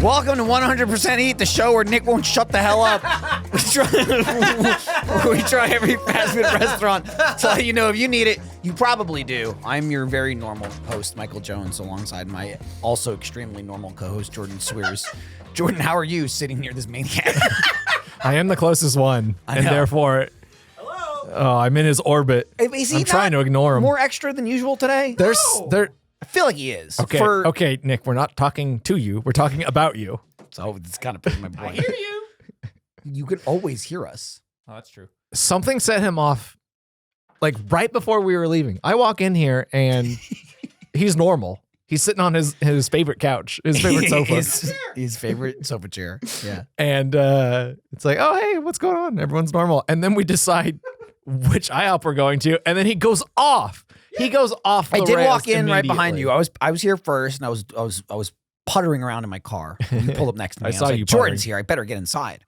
Welcome to 100% Eat, the show where Nick won't shut the hell up. We try every fast food restaurant to let you know if you need it. You probably do. I'm your very normal host, Michael Jones, alongside my also extremely normal co-host, Jordan Swears. Jordan, how are you sitting near this maniac? I am the closest one, and therefore, I'm in his orbit. Is he I'm trying to ignore him. More extra than usual today? I feel like he is. Okay, okay, Nick, we're not talking to you. We're talking about you. So it's kind of putting my brain. I hear you. You can always hear us. Oh, that's true. Something set him off, like right before we were leaving. I walk in here, and he's normal. He's sitting on his favorite couch, his favorite sofa. his favorite sofa chair. Yeah. And it's like, oh, hey, what's going on? Everyone's normal. And then we decide which IHOP we're going to, and then he goes off. He goes off the I did rails walk in right behind immediately. you. I was here first, and I was puttering around in my car. You pulled up next to me. I saw was like, you Jordan's puttering. here. I better get inside.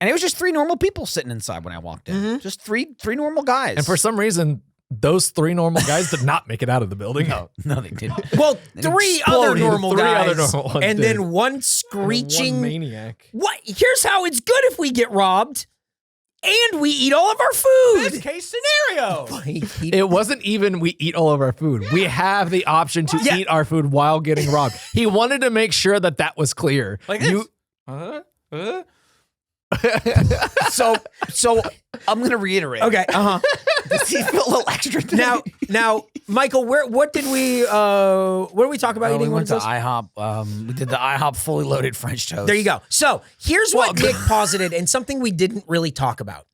And it was just three normal people sitting inside when I walked in. Just three normal guys. And for some reason, those three normal guys did not make it out of the building. no, they didn't. Well, three other exploded. normal Three guys, other normal ones and did. then one One screeching maniac. What? Here's how it's good if we get robbed, and we eat all of our food. Best case scenario. It wasn't even we eat all of our food. We have the option to eat our food while getting robbed. He wanted to make sure that was clear. Like this. So I'm gonna reiterate. Okay. Does he feel a little extra today? Now, Michael, what did we talk about we eating? went One to of those? IHOP. We did the IHOP fully loaded French toast. There you go. So here's what Nick posited, and something we didn't really talk about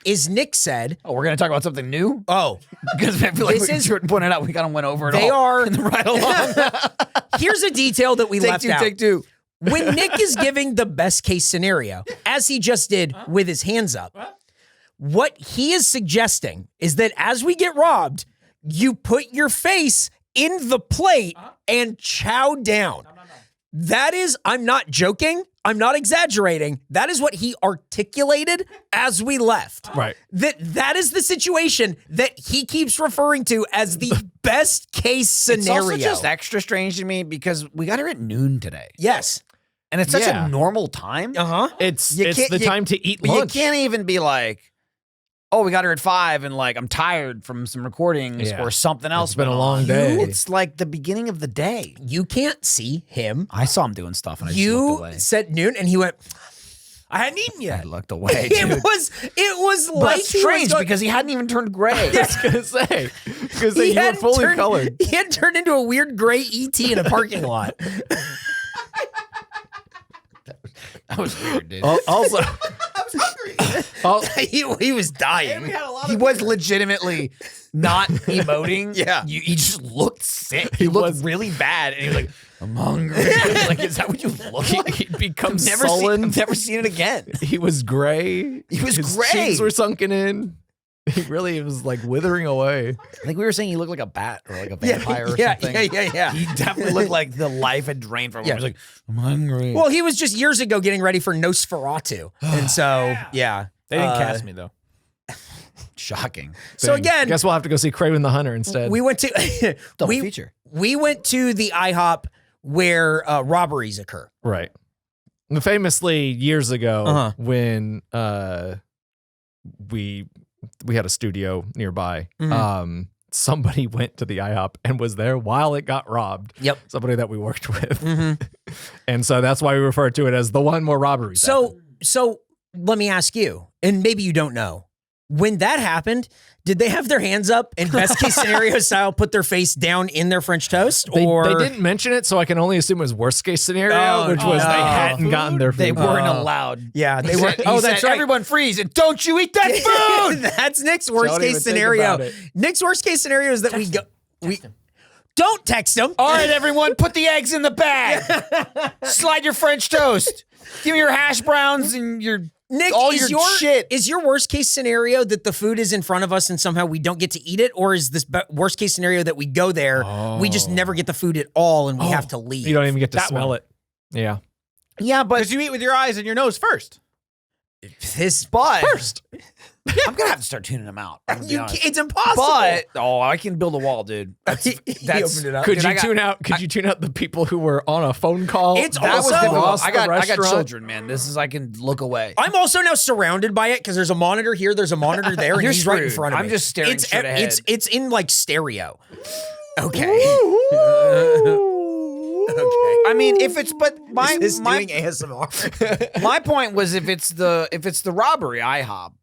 is Nick said, Oh, we're gonna talk about something new? Because I feel like Jordan pointed out we kind of went over it they all are in the ride along. here's a detail that we left out. Take two. When Nick is giving the best case scenario, as he just did with his hands up, what he is suggesting is that as we get robbed, you put your face in the plate and chow down. That is, I'm not joking. I'm not exaggerating. That is what he articulated as we left. Right. That is the situation that he keeps referring to as the best case scenario. It's also just extra strange to me because we got here at noon today. Yes. And it's such Yeah. a normal time. It's can't- the time to eat But lunch. you can't even be like, oh, we got her at 5 and like I'm tired from some recordings Yeah. or something else. It's been a went long on. day. It's like the beginning of the day. You can't see him. I saw him doing stuff and I just looked You away. said noon, and he went. I hadn't eaten I yet. looked away, It dude. was But like that's he was strange going- because he hadn't even turned gray. I was gonna say because he you were hadn't fully turned- colored. He had turned into a weird gray ET in a parking lot. That was weird, dude. Also, I was hungry. he was dying. We had a lot He of was legitimately not emoting. Yeah. He just looked sick. He was- looked really bad. And he was like, I'm hungry. Like, is that what you look like? he'd become Never sullen. I've never seen it again. He was gray. He was His gray. cheeks were sunken in. He really was like withering away. I think we were saying he looked like a bat or like a vampire or something. Yeah. He definitely looked like the life had drained from him. Yeah. He was like, I'm hungry. Well, he was just years ago getting ready for Nosferatu, and so yeah, They didn't cast me though. Shocking. So Thing. again, Guess we'll have to go see Craven the Hunter instead. we went to Double feature. We went to the IHOP where robberies occur. Right. And famously, years ago, when we had a studio nearby, somebody went to the IHOP and was there while it got robbed. Yep. Somebody that we worked with. And so that's why we refer to it as the one more robberies. So let me ask you, and maybe you don't know, when that happened, did they have their hands up and best case scenario style put their face down in their French toast? They Or didn't mention it, so I can only assume it was worst case scenario, which was they hadn't gotten their food. They weren't allowed. Yeah, they He were. said- Oh, he that's said, right. Everyone freeze and don't you eat that food. That's Nick's worst Don't even case think scenario. about it. Nick's worst case scenario is that don't text him. All right, everyone, put the eggs in the bag. Slide your French toast. Give me your hash browns and your Nick, all is your shit. Is your worst case scenario that the food is in front of us and somehow we don't get to eat it, or is this worst case scenario that we go there, we just never get the food at all, and we have to leave? You don't even get to That smell one. it. Yeah. Yeah, but Because you eat with your eyes and your nose first. This but First. I'm gonna have to start tuning them out. I'm gonna be honest. It's impossible. But I can build a wall, dude. That's He opened it up. Could Dude, you tune out? Could you tune out the people who were on a phone call? It's that was also- difficult. across I the got restaurant? children, man. This is I can look away. I'm also now surrounded by it because there's a monitor here, there's a monitor there, and You're he's right in screwed. front of me. I'm just staring it's, straight ahead. It's in like stereo. Okay. Okay. I mean, if it's my Is this my doing ASMR? my point was if it's the robbery IHOP,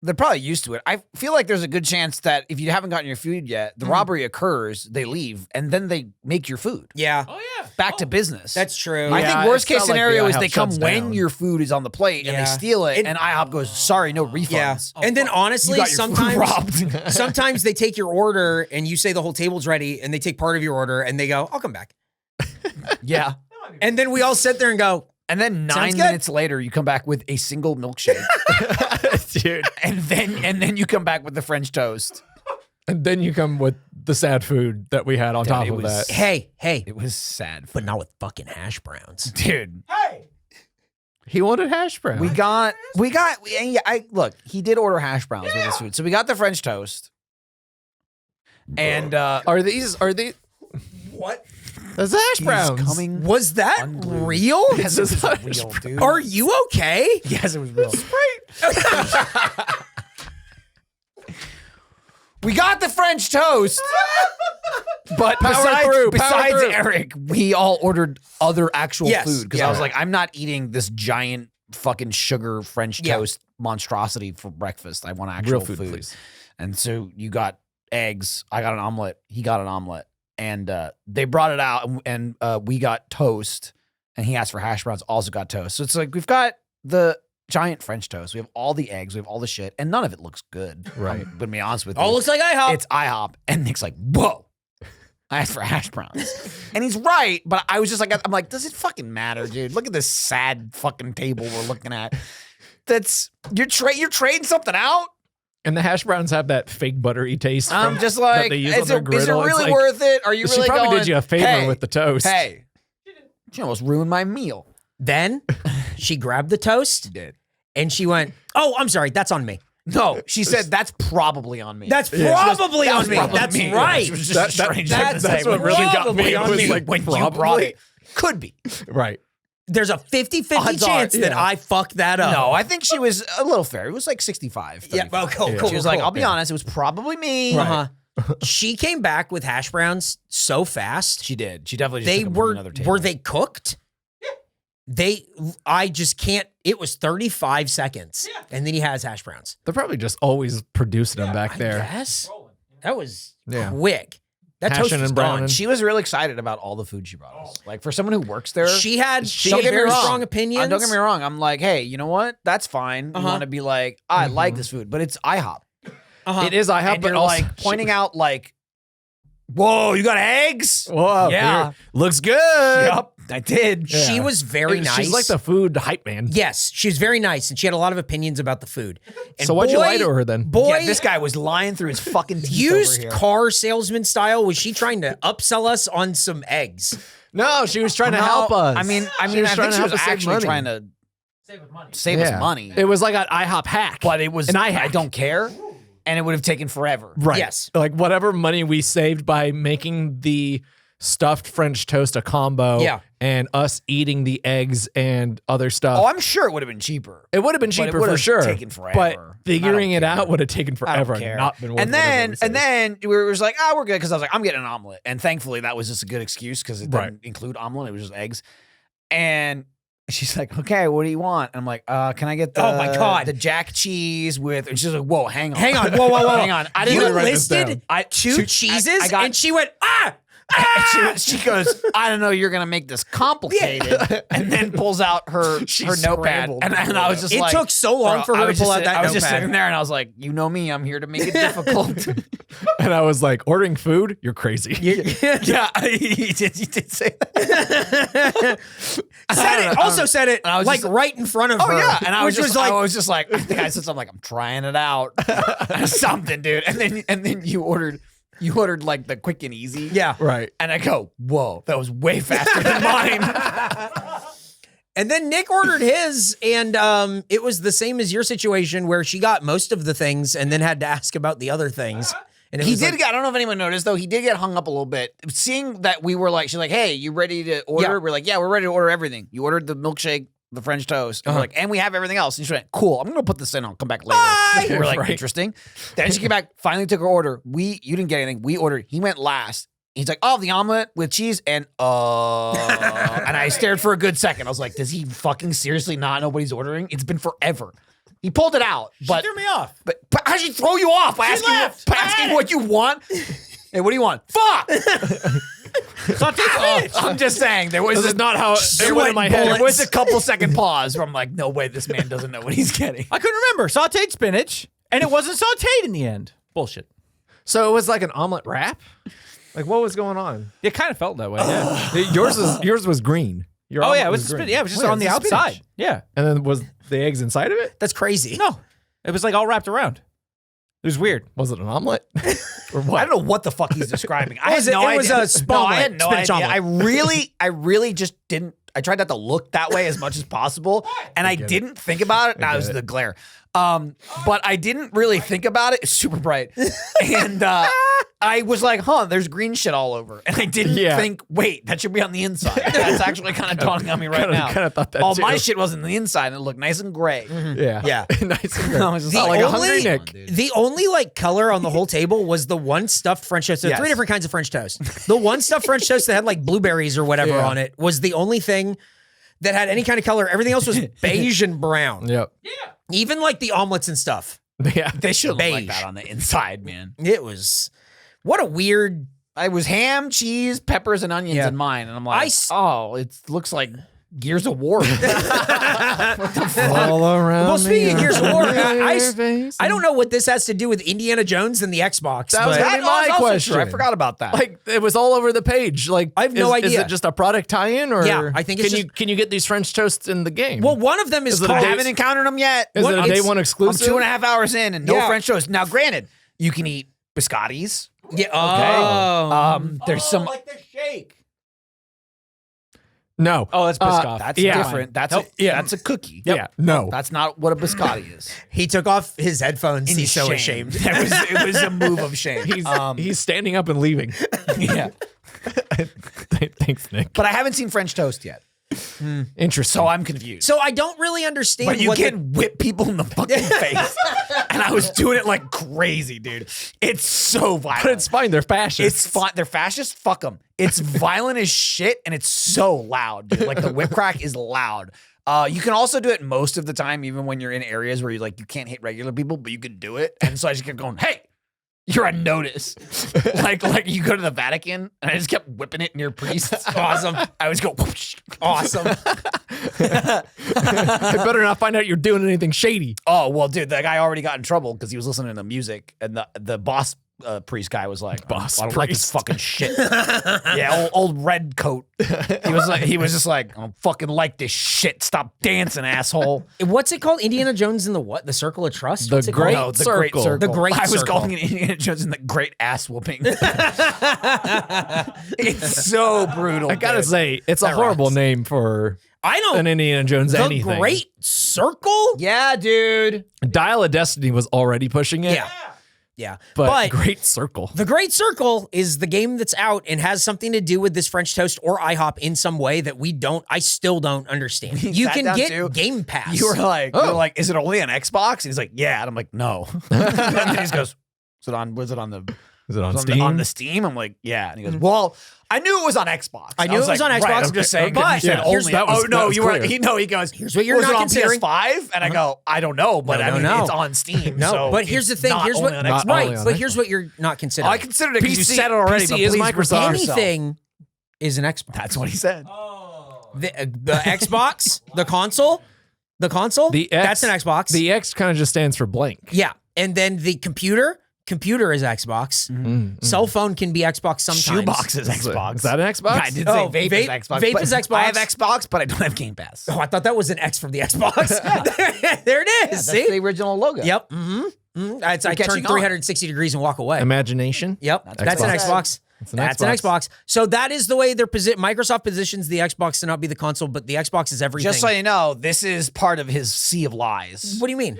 they're probably used to it. I feel like there's a good chance that if you haven't gotten your food yet, the robbery occurs, they leave, and then they make your food. Yeah, Oh yeah. Back to business. that's true. I Yeah, think worst it's case not like the scenario is IHOP they come shuts when down. your food is on the plate and Yeah. they steal it, It- and IHOP goes, sorry, no Yeah. refunds. And then You honestly, got your food sometimes robbed. sometimes they take your order and you say the whole table's ready and they take part of your order and they go, I'll come back. Yeah. And then we all sit there and go, And then Sounds 9 good. minutes later, you come back with a single milkshake, dude. and then you come back with the French toast. And then you come with the sad food that we had on top it of was- that. hey, It was sad, but not with fucking hash browns. dude. He wanted hash browns. Look, he did order hash browns with his food. So we got the French toast. And Are these? What? That's hash he's browns. coming. Was that Unglued. real? Yes, it was Hash real, dude. Are you okay? Yes, it was real. We got the French toast. But Power besides through. Eric, we all ordered other actual Yes, food because yeah. I was like, I'm not eating this giant fucking sugar French Yeah. toast monstrosity for breakfast. I want actual Real food, please. And so you got eggs. I got an omelet. He got an omelet. And they brought it out, and we got toast. And he asked for hash browns, also got toast. So it's like we've got the giant French toast. We have all the eggs. We have all the shit. And none of it looks good. Right. I'm gonna be honest with you. Oh, looks like IHOP. It's IHOP. And Nick's like, whoa. I asked for hash browns. And he's right, but I was just like, I'm like, does it fucking matter, dude? Look at this sad fucking table we're looking at. That's you're trading something out? And the hash browns have that fake buttery taste. I'm from- just that like, they use on is their it griddle. It's really like, worth it? Are you she really probably going, did you a favor hey, with the toast. Hey, she almost ruined my meal. Then she grabbed the toast Did. and she went, oh, I'm sorry. That's on me. No, she said that's probably on me. That's Yeah. probably That on was me. probably That's me. right. It was just a strange thing to that's say. what When really you got me. probably It on was me. like, when you brought probably. it. Could be. Right. There's a 50-50 Odds are, chance that yeah. I fucked that up. No, I think she was a little fair. It was like 65. Yeah, 35. well, cool, Yeah. cool. She was cool. like, I'll be honest, it was probably me. Uh-huh. She came back with hash browns so fast. She did. She definitely just They took them from were another table. were they cooked? I just can't. It was 35 seconds, and then he has hash browns. They're probably just always producing them back there. Yes, that was Yeah. quick. That Hashing toast was and gone. browning. She was really excited about all the food she brought us. Like for someone who works there, She had don't get me very wrong. strong opinions. Don't get me wrong. I'm like, hey, you know what? That's fine. Uh-huh. You want to be like, I like this food, but it's IHOP. Uh-huh. It is IHOP, And but you're also like pointing out like, whoa, you got eggs? Whoa, Yeah. here- looks good. Yep, I did. Yeah. She was very nice. She's like the food hype man. Yes, she was very nice, and she had a lot of opinions about the food. And So what'd you boy- lie to her then? Boy, Yeah, this guy was lying through his fucking teeth used over here. car salesman style. Was she trying to upsell us on some eggs? No, she was trying to No, help us. I mean, She was I think trying to she help was us save actually money. trying to save Yeah. us money. It was like an IHOP hack. But it was, an I iHack. don't care. And it would have taken forever. Right. Yes. Like whatever money we saved by making the stuffed French toast a combo Yeah. and us eating the eggs and other stuff. Oh, I'm sure it would have been cheaper. it would have been but it cheaper would for have sure. taken forever. But I figuring don't it out care. would have taken I forever don't and care. not been worth and then whatever we saved. we were like, oh, we're good because I was like, I'm getting an omelet, and thankfully that was just a good excuse because it didn't Right. include omelet; it was just eggs. And she's like, okay, what do you want? And I'm like, can I get the Oh my God. the jack cheese with? And she's like, whoa, hang on, Hang on, whoa, whoa, whoa. hang on. I didn't You even write this listed down. I two cheeses, I got- and she went, ah! she goes, I don't know, you're gonna make this complicated, and then pulls out her notepad, scrambled. and I was just It like, took so long for I her to was pull just out that I was just notepad. sitting there, and I was like, you know me, I'm here to make it difficult. And I was like, ordering food? You're crazy. Yeah, you did say that. Said it I was like just- right in front of Oh her. yeah, and I was which just like, I was just like, I think I said something like, I'm trying it out, something, dude. And then you ordered like the quick and easy, yeah. Right. And I go, whoa, that was way faster than mine. And then Nick ordered his, and it was the same as your situation where she got most of the things and then had to ask about the other things. And it He was did like, get, I don't know if anyone noticed, though, he did get hung up a little bit. Seeing that we were like, she's like, hey, you ready to order? Yeah. We're like, yeah, we're ready to order everything. You ordered the milkshake, the French toast. And we're like, and we have everything else. And she went, cool, I'm going to put this in. I'll come back later. We're like, interesting. Then she came back, finally took her order. You didn't get anything. We ordered. He went last. He's like, oh, the omelet with cheese and and I stared for a good second. I was like, does he fucking seriously not know what he's ordering? It's been forever. He pulled it out, She but threw me off. how'd she throw you off by asking what you want? Hey, what do you want? Fuck! I'm just saying, there was This is not how it went in my head. There was a couple second pause where I'm like, no way, this man doesn't know what he's getting. I couldn't remember. Sauteed spinach, and it wasn't sauteed in the end. Bullshit. So it was like an omelet wrap? Like, what was going on? It kind of felt that way. Yeah. Yours was green. Your Oh omelet yeah, it was green. spinach. Yeah, it was just Wait, on the it's spinach. outside. Yeah. And then was the eggs inside of it? that's crazy. No, it was like all wrapped around. It was weird. Was it an omelet? Or what? I don't know what the fuck he's describing. I was had no it was idea. a small I had no spinach idea. omelet. I really just didn't. I tried not to look that way as much as possible, and I didn't think about it. That was the glare. But I didn't really think about it. It's super bright, and I was like, "Huh, there's green shit all over," and I didn't think, "Wait, that should be on the inside." That's actually kind of dawning on me right now. Kind of thought that All too. my shit was on the inside, and it looked nice and gray. Yeah. Yeah. Nice and I was just good. like Like a only- hungry Nick. The only like color on the whole table was the one stuffed French toast. There are Yes. 3 different kinds of French toast. The one stuffed French toast that had like blueberries or whatever Yeah. on it was the only thing that had any kind of color. Everything else was beige and brown. Yep. Even like the omelets and stuff. Yeah. They should look like Beige. that on the inside, man. It was what a weird. I was ham, cheese, peppers, and onions Yeah. in mine, and I'm like, I s- oh, it looks like Gears of War. All around. Well, speaking of Gears of War, I face. don't know what this has to do with Indiana Jones and the Xbox. That was but gonna be my was also question. true. I forgot about that. Like it was all over the page. Like I have no Is idea. it just a product tie-in, or Yeah, I think it's can you get these French toasts in the game? well, one of them is Is it a I called. day- haven't encountered them yet. Is it a day It's- one exclusive? I'm 2.5 hours in and no Yeah. French toast. Now, granted, you can eat biscottis. Yeah. There's some. like the shake. No. Oh, that's Biscoff. That's yeah. different. That's Nope. that's a cookie. Yeah. No. That's not what a biscotti is. He took off his headphones. In He's so shame. ashamed. It was a move of shame. He's standing up and leaving. yeah. Thanks, Nick. But I haven't seen French toast yet, Interesting. so I'm confused. So I don't really understand But you what can whip people in the fucking face. And I was doing it like crazy, dude. It's so violent. But it's fine. They're fascists. It's fine. They're fascists. Fuck them. It's violent as shit, and it's so loud, dude. Like the whip crack is loud. You can also do it most of the time, even when you're in areas where you can't hit regular people, but you can do it. And so I just kept going, "Hey, you're on notice." like you go to the Vatican, and I just kept whipping it near priests. Awesome. I was go, whoosh. Awesome. I better not find out you're doing anything shady. Oh well, dude, that guy already got in trouble because he was listening to music, and the boss priest guy was like, Boss I don't like this priest. fucking shit." Yeah, old red coat. He was just like, "I don't fucking like this shit. Stop dancing, asshole." What's it called? Indiana Jones and the what? The Circle of Trust? The What's it Great called? No, the Great Circle. Circle. The Great I was Circle. calling it Indiana Jones and the Great Ass Whooping. It's so brutal. I gotta dude. say, it's a That horrible rocks. name for I don't. an Indiana Jones the anything. Great Circle? Yeah, dude. Dial of Destiny was already pushing it. Yeah. Yeah. But Great Circle. The Great Circle is the game that's out and has something to do with this French toast or IHOP in some way that I still don't understand. You sat can down get too? Game Pass. You were like, Oh. you were like, "Is it only on Xbox?" And he's like, "Yeah." And I'm like, "No." And then he just goes, Was it on the Is it on on Steam? The, on the Steam? I'm like, "Yeah." And he goes, "Well, I knew it was on Xbox." I knew it was like, on Xbox. Right, I'm just saying, 'cause But you said yeah, only. that was- Oh no, that was you were. clear. He goes, Here's what you're was not it on considering. PS5? And I go, "I don't know, but I mean, no. it's on Steam." No, so but here's the it's thing. not Here's only what on Not Xbox. only right, on but Xbox. here's what you're not considering. I considered it because you PC said it already. PC but is please Microsoft. repeat yourself. Anything is an Xbox. That's what he said. The Xbox, the console, The X, that's an Xbox. The X kind of just stands for blank. Yeah. And then the computer is Xbox. Cell phone can be Xbox sometimes. Shoebox is Xbox. Is that an Xbox? I did say Oh, vape, is Xbox. vape but is Xbox. I have Xbox, but I don't have Game Pass. Oh, I thought that was an X from the Xbox. There it is. That's See? the original logo. Yep. Mm-hmm. I turn catching on. 360 degrees and walk away. Imagination. Yep, that's an Xbox. That's an That's an Xbox. So that is the way Microsoft positions the Xbox to not be the console, but the Xbox is everything. Just so you know, this is part of his sea of lies. What do you mean?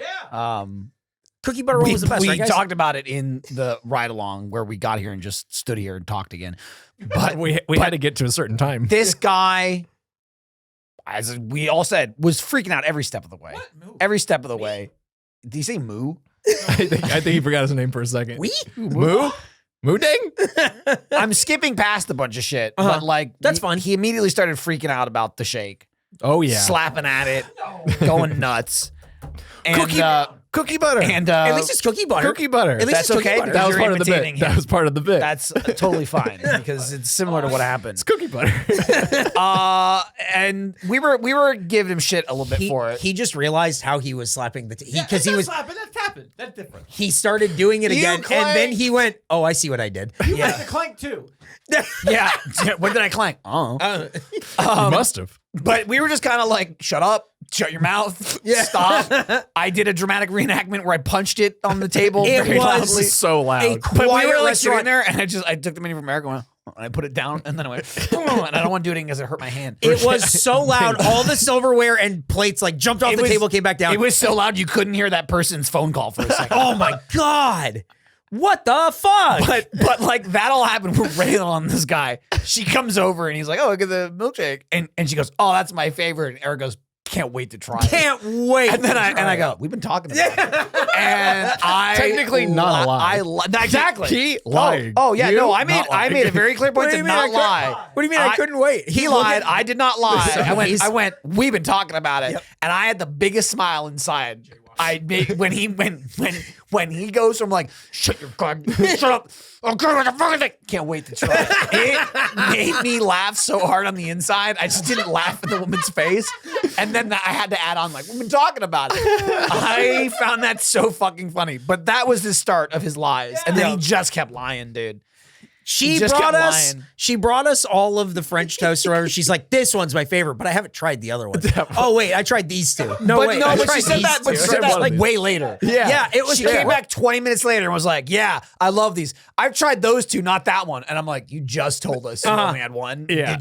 Cookie butter roll We, was the best, we right, guys? talked about it in the ride along where we got here and just stood here and talked again. But We had to get to a certain time. this guy, as we all said, was freaking out every step of the way. Every step of the way. Did he say moo? I think he forgot his name for a second. We? Moo? Moo ding? I'm skipping past a bunch of shit, but like That's fun. He immediately started freaking out about the shake, Oh yeah. slapping at it, going nuts. And Cookie butter. and At least it's cookie butter. cookie butter. At least That's it's cookie okay. butter. that was you're part of the bit. imitating him. That was part of the bit. that's totally fine because it's similar to what happened. It's cookie butter. And we were giving him shit a little bit for it. He just realized how he was slapping the because he was slapping. That's tapping. That's different. he started doing it You again, and then clank. he went, "Oh, I see what I did." You like the clank too. Yeah. What did I clank? Oh. You must have. But we were just kind of like, shut up, shut your mouth, stop. I did a dramatic reenactment where I punched it on the table It very was loudly. So loud. But we quiet were like restaurant. sitting there, and I took the menu from America, and I put it down, and then I went, and I don't want to do it again because it hurt my hand. It was so loud, all the silverware and plates like jumped off the table, came back down. It was so loud you couldn't hear that person's phone call for a second. Oh my god! What the fuck? But like that all happened. We're railing on this guy. She comes over and he's like, "Oh, look at the milkshake," and she goes, "Oh, that's my favorite." And Eric goes, "Can't wait to try it." Can't wait. And then I go, "We've been talking about it," and I Technically not a lie. Exactly. He lied. Oh yeah, You no, I not made lying. a very clear point What do to you mean not I couldn't- lie. What do you mean I couldn't wait? He lied. I did not lie. He's- I went. We've been talking about it, and I had the biggest smile inside. I made when he goes from like shut your god, shut up, oh god, what the fuck is it? Can't wait to try it. It made me laugh so hard on the inside. I just didn't laugh in the woman's face, and then I had to add on like we've been talking about it. I found that so fucking funny, but that was the start of his lies, and then he just kept lying, dude. She just brought kept us. lying. She brought us all of the French toast or whatever. She's like, "This one's my favorite, but I haven't tried the other ones." Oh wait, I tried these two. No, But wait, no, I but tried she said these that. But two. she said that like way later. Yeah, it was. She came back 20 minutes later and was like, "Yeah, I love these. I've tried those two, not that one." And I'm like, "You just told us you only had one. Yeah.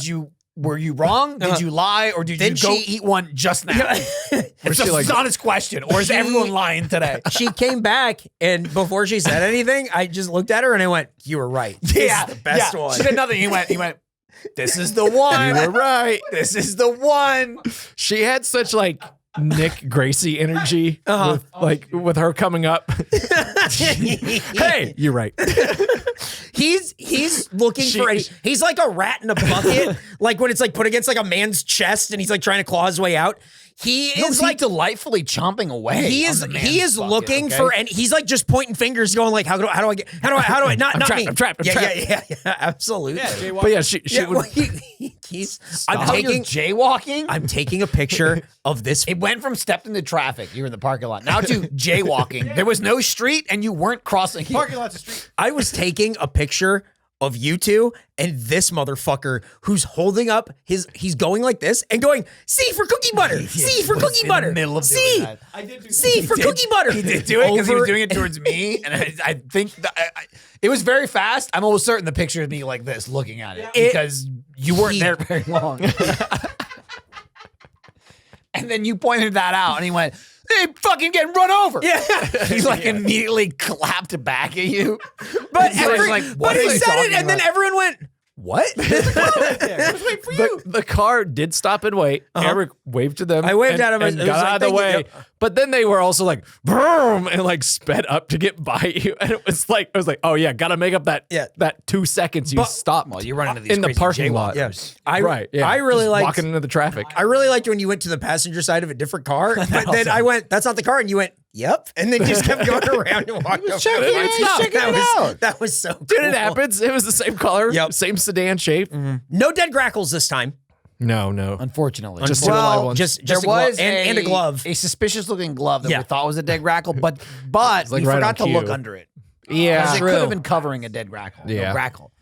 Were you wrong? Did you lie, or did Then you go she- eat one just now?" It's she just like- an honest question, or is everyone lying today? She came back, and before she said anything, I just looked at her and I went, "You were right. This is the best one." She said nothing. He went. This is the one. You were right. This is the one. She had such like Nick Gracie energy with her coming up. Hey, you're right. He's looking for he's like a rat in a bucket, like when it's like put against like a man's chest and he's like trying to claw his way out. He is like delightfully chomping away. he is looking for, and he's like just pointing fingers, going like, how do I not trapped, me? I'm trapped, I'm yeah, absolutely. But yeah, she Yeah, would. well, jaywalking. I'm taking a picture of this. It went from stepped into traffic, you were in the parking lot, now to jaywalking. There was no street and you weren't crossing. Parking lot's a street. I was taking a picture of you two and this motherfucker who's holding up he's going like this and going, "C for cookie butter, C for cookie butter, Middle of C, doing that. I did do C for cookie butter." He did do it because he was Over- doing it towards me, and I think that it was very fast. I'm almost certain the picture of me like this, looking at it, because you weren't there very long. And then you pointed that out, and he went, "They fucking getting run over." Yeah. He's like immediately clapped back at you. But He's like, but "What are he you said talking it, and then about?" everyone went, "What?" The car did stop and wait. Eric waved to them. I waved at him. and It was got like, out of the "Thank you." way. Yep. But then they were also like, boom, and like sped up to get by you. And it was like, oh yeah, gotta make up that 2 seconds you stopped. Well, you run into these in the crazy parking lot. jaywalkers. I really Just liked walking into the traffic. I really liked when you went to the passenger side of a different car, but then I went, "That's not the car," and you went, "Yep," and then just kept going around and walked over. That was so cool. Dude, it happens. It was the same color, same sedan shape. No dead grackles this time. No. Unfortunately, Just two live ones. Just there a glove was and a glove. a suspicious looking glove that Yeah. we thought was a dead grackle, but like we right forgot on to cue. look under it. Yeah. It could have been covering a dead grackle. Yeah. No, grackle.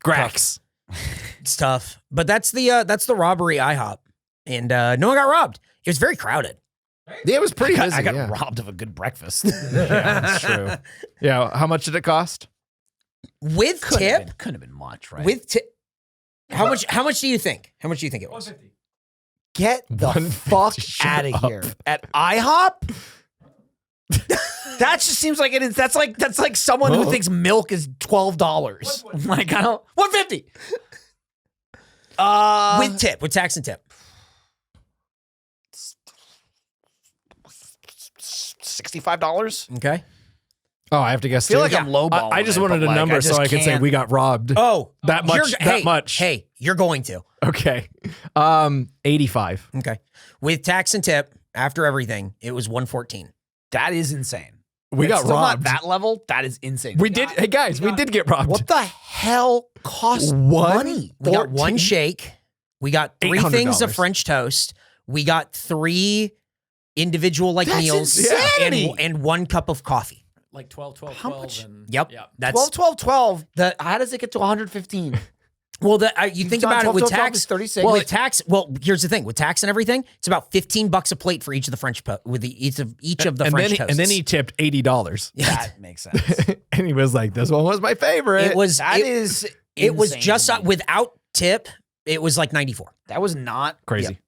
Grax. It's tough, but that's the robbery IHOP, and no one got robbed. It was very crowded. Yeah, it was pretty busy. I got yeah. robbed of a good breakfast. Yeah, that's true. Yeah, how much did it cost? With tip? Couldn't have been much, right? With tip. How much do you think? How much do you think it was? 150. Get the 150, fuck shut out of up. here. At IHOP? That just seems like it is. That's like someone who thinks milk is $12. Like, I don't. 150. With tip, with tax and tip. $65. Okay. Oh, I have to guess. I feel too? like I'm lowballing. I just it, wanted but, a like, number so I could say can't- we got robbed. Oh, That much- you're- that hey, much. Hey, you're going to. Okay. 85. Okay. With tax and tip, after everything, it was 114. That is insane. We It's got still robbed. Not that level. That is insane. We did. Hey guys, we did get robbed. What the hell cost What? money? We got one 14? shake. We got 3 $800. things of French toast. We got 3 individual That's meals insanity. and 1 cup of coffee. Like 12, 12, How 12. much? And, Yep. Yeah. That's 12, 12, 12. How does it get to 115? well. You think about it with 12, 12 tax. is 36. Well, with tax. Well, here's the thing with tax and everything. It's about $15 a plate for each of the French each of the French toasts. and then he tipped $80. that makes sense. And he was like, "This one was my favorite." It was. That is. It was insane just to me. without tip. It was like 94. That was not crazy.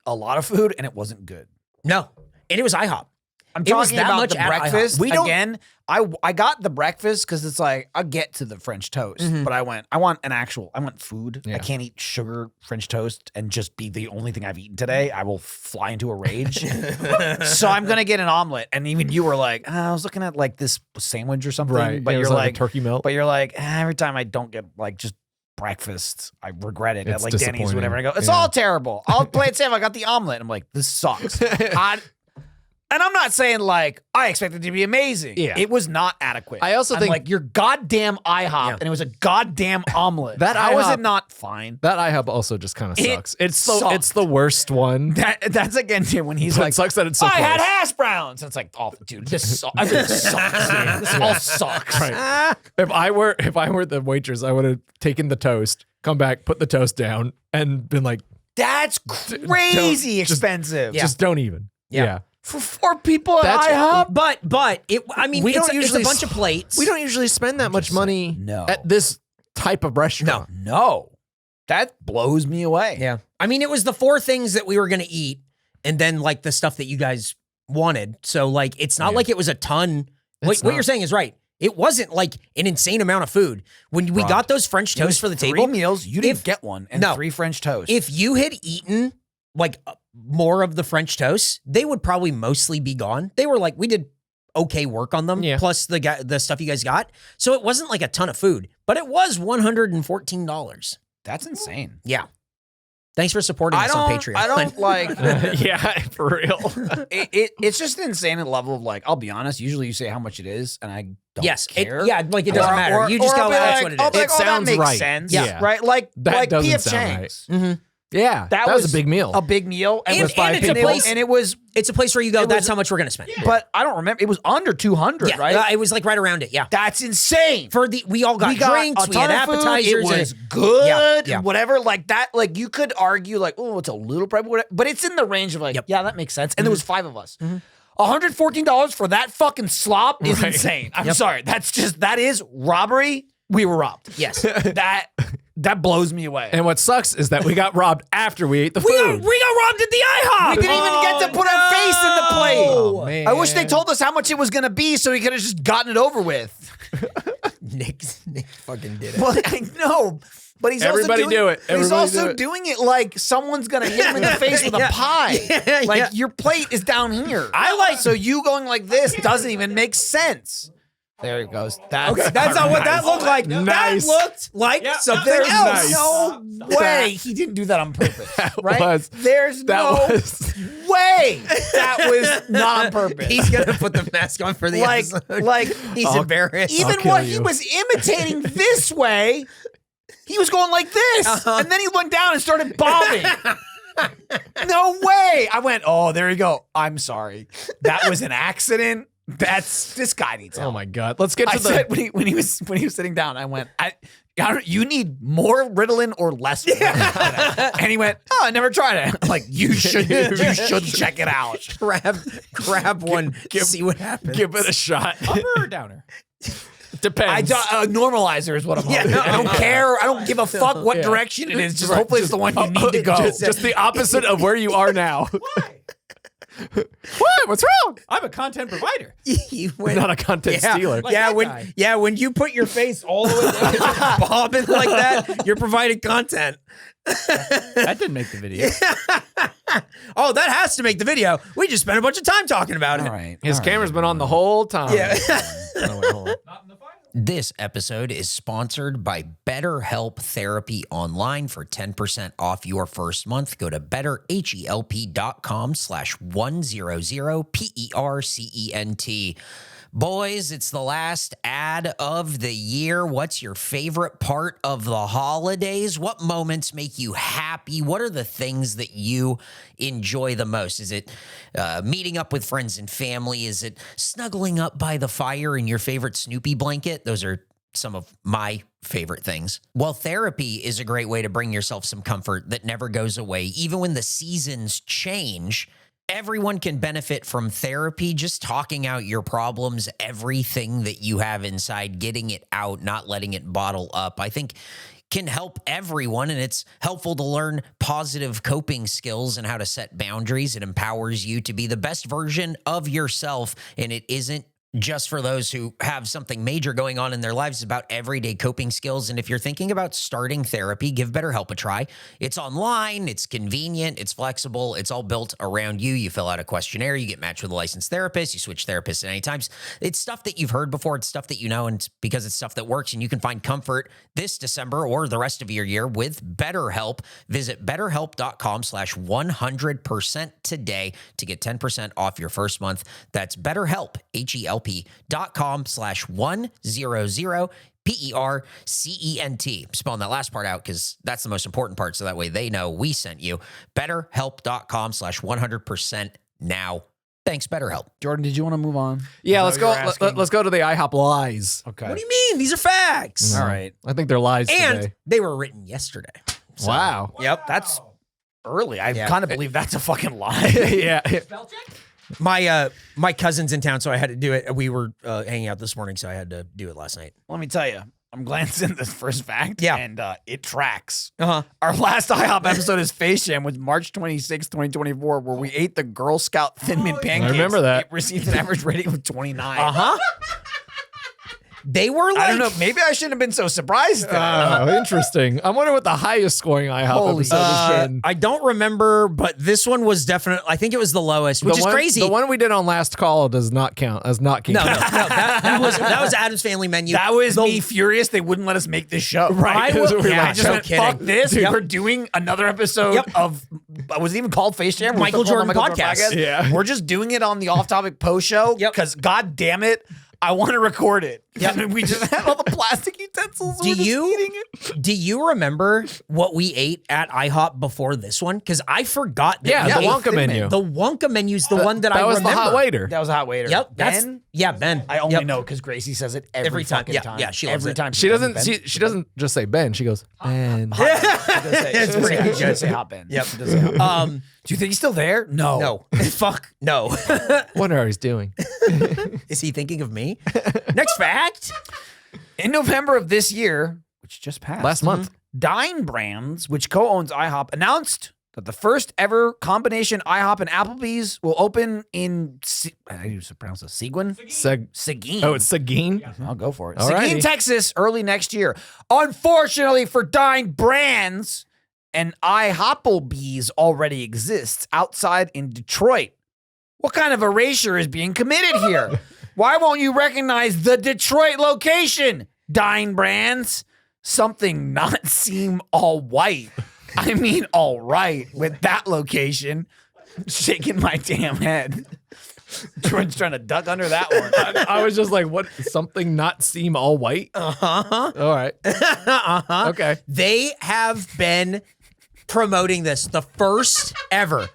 a lot of food, and it wasn't good. No, and it was IHOP. I'm It was talking that about much the at breakfast. IHOP. We don't- Again, I got the breakfast because it's like I'll get to the French toast, but I want food. Yeah. I can't eat sugar French toast and just be the only thing I've eaten today. I will fly into a rage. So I'm gonna get an omelet. And even you were like, I was looking at like this sandwich or something, Right. but It was you're like a like, turkey melt. But you're like, every time I don't get like just breakfast, I regret it. At It's like Denny's or disappointing. whatever. I go, it's Yeah. all terrible. I'll play it safe. I got the omelet. I'm like, this sucks. And I'm not saying like I expected it to be amazing. Yeah. It was not adequate. I also I'm think- like your goddamn IHOP, Yeah. and it was a goddamn omelet. That How is IHOP it not fine? That IHOP also just kind of It sucks. It's sucked. the worst one. That's again when he's But like, it sucks that it's so I close. had hash browns. And it's like, oh, dude, this sucks. Everything sucks. Dude. This all sucks. Right. If I were the waitress, I would have taken the toast, come back, put the toast down, and been like, That's crazy expensive. just don't even. Yeah. Yeah. For 4 people at That's- IHOP. But it. I mean, We it's, don't it's usually a bunch of plates. We don't usually spend that much money No. at this type of restaurant. No, that blows me away. Yeah. I mean, it was the 4 things that we were gonna eat, and then like the stuff that you guys wanted. So like, it's not like it was a ton. It's What not. you're saying is right. It wasn't like an insane amount of food. When we got those French It was toasts for the 3 table, meals. You didn't If- get one, and No. 3 French toasts. if you had eaten like more of the French toasts, they would probably mostly be gone. They were like, we did okay work on them, Yeah. plus the stuff you guys got. So it wasn't like a ton of food, but it was $114. That's insane. Yeah. Thanks for supporting us on Patreon. I don't like. Yeah, for real. It's just an insane level of like. I'll be honest. Usually, you say how much it is, and I don't Yes. care. Like it doesn't matter. You just I'll go, be that's like- what it I'll is. be like, It oh, that sounds makes right. sense. Yeah. Right. Like That doesn't P.F. sound Chang's. Mhm. Yeah, that was a big meal. A big meal, And with it's 5 a people, place- and it was. It's a place where you go, It that's was- how much we're going to spend. But I don't remember. It was under 200, Yeah. right? It was like right around it. Yeah. That's insane. We all got drinks, a we had ton of food, appetizers. It was and- good, Yeah. whatever. Like that, like you could argue, like, oh, it's a little pricey, whatever, but it's in the range of like, Yep. yeah, that makes sense. And there was 5 of us. $114 for that fucking slop is Right. insane. I'm sorry. That is robbery. We were robbed. Yes. That blows me away. And what sucks is that we got robbed after we ate the We got food. robbed at the IHOP. we didn't even get to put our face in the plate. Oh, man. I wish they told us how much it was going to be so we could have just gotten it over with. Nick fucking did it. Well, I know, but he's Everybody also doing, do it. He's Everybody also do it. doing it like someone's gonna hit him in the face with a Yeah. pie. Yeah, Like yeah. your plate is down here. So you going like this doesn't even make sense. There it goes. That's That's not what that looked like. Nice. That looked like something There's else. no way he didn't do that on purpose. Right? was- There's no way that was not on purpose. He's gonna put the mask on for the episode. like He's embarrassed. even kill what he you. was imitating this way, he was going like this, and then he went down and started bobbing. No way! I went, oh, there you go. I'm sorry. That was an accident. This guy needs help. Oh my God. Let's get to I the. said when he was sitting down, I went, you need more Ritalin or less Ritalin. And he went, oh, I never tried it. I'm like, you should check it out. grab one, see what happens. Give it a shot. Upper or downer? Depends. Normalizer is what I'm hoping. I don't care. I don't give a fuck what direction it is. Just hopefully it's the one you need to go. Just the opposite of where you are now. Why? What? What's wrong? I'm a content provider. He went, Not a content stealer. Like that guy. when you put your face all the way down, just bobbing like that, you're providing content. That didn't make the video. Oh, that has to make the video. We just spent a bunch of time talking about it. All right. His camera's been on the whole time. Yeah. Oh, wait, hold on. Not in the final. This episode is sponsored by BetterHelp Therapy Online. For 10% off your first month, go to betterhelp.com/100PERCENT. Boys, it's the last ad of the year. What's your favorite part of the holidays? What moments make you happy? What are the things that you enjoy the most? Is it meeting up with friends and family? Is it snuggling up by the fire in your favorite Snoopy blanket? Those are some of my favorite things. Well, therapy is a great way to bring yourself some comfort that never goes away. Even when the seasons change, everyone can benefit from therapy, just talking out your problems, everything that you have inside, getting it out, not letting it bottle up. I think can help everyone, and it's helpful to learn positive coping skills and how to set boundaries. It empowers you to be the best version of yourself, and it isn't just for those who have something major going on in their lives. It's about everyday coping skills. And if you're thinking about starting therapy, give BetterHelp a try. It's online, it's convenient, it's flexible, it's all built around you. You fill out a questionnaire, you get matched with a licensed therapist, you switch therapists at any time. It's stuff that you've heard before, it's stuff that you know, and it's because it's stuff that works, and you can find comfort this December or the rest of your year with BetterHelp. Visit betterhelp.com/100% today to get 10% off your first month. That's BetterHelp, HELP.com/100PERCENT. Spelling that last part out because that's the most important part, so that way they know we sent you. BetterHelp.com/100% now. Thanks, BetterHelp. Jordan, did you want to move on? Yeah, Is let's that go. what you're asking? Let's go to the IHOP lies. Okay. What do you mean? These are facts. All right. I think they're lies And today. they were written yesterday. So, Wow. Yep. That's early. I Yeah. kind of believe that's a fucking lie. Yeah. Spell check? My cousin's in town, so I had to do it. We were hanging out this morning, so I had to do it last night. Let me tell you, I'm glancing this first fact, Yeah. and it tracks. Uh-huh. Our last IHOP episode is Face Jam, was March 26, 2024, where we ate the Girl Scout Thin Mint pancakes. I remember that. It received an average rating of 29. Uh-huh. They were like, I don't know. Maybe I shouldn't have been so surprised. Oh, interesting. I wonder what the highest scoring IHOP Holy episode has been. I don't remember, but this one was definitely, I think it was the lowest, which is crazy. The one we did on last call does not count as not keeping. No, that was Adam's Family Menu. That was me furious. They wouldn't let us make this show. Right. That's what we were I like, just no went, kidding. fuck this. Dude. We're doing another episode Yep. of, was it even called Face Jam? We're Michael still calling Jordan it Michael Podcast. Yeah. We're just doing it on the Off Topic Post Show Yep. because, God damn it, I want to record it. Yep. And we just had all the plastic utensils. Do We're just you- eating it. Do you remember what we ate at IHOP before this one? Because I forgot. That Yeah, we the ate Wonka Thin Mint. menu. The Wonka menu's the one that I was remember. the hot waiter. That was a hot waiter. Yep. That's Ben? Ben. I only Yep. know because Gracie says it every time. fucking Yeah, time. yeah, she loves every it. time. She doesn't. Ben. She doesn't just say Ben. She goes Ben. It's pretty good. She does say hot Ben. Yep. She does say hot Ben. Do you think he's still there? No. No. Fuck no. Wonder how he's doing. Is he thinking of me? Next fact. In November of this year, which just passed, Last month. Dine Brands, which co-owns IHOP, announced that the first ever combination IHOP and Applebee's will open in, how do you pronounce it? Seguin? Seguin. Oh, it's Seguin. I'll go for it. All Seguin, righty. Texas, early next year. Unfortunately for Dine Brands, an IHOPlebee's already exists outside in Detroit. What kind of erasure is being committed here? Why won't you recognize the Detroit location, Dine Brands? Something not seem all white. I mean, all right with that location. Shaking my damn head. Jordan's trying to duck under that one. I was just like, what? Something not seem all white? Uh-huh. All right. Uh-huh. Okay. They have been promoting this. The first ever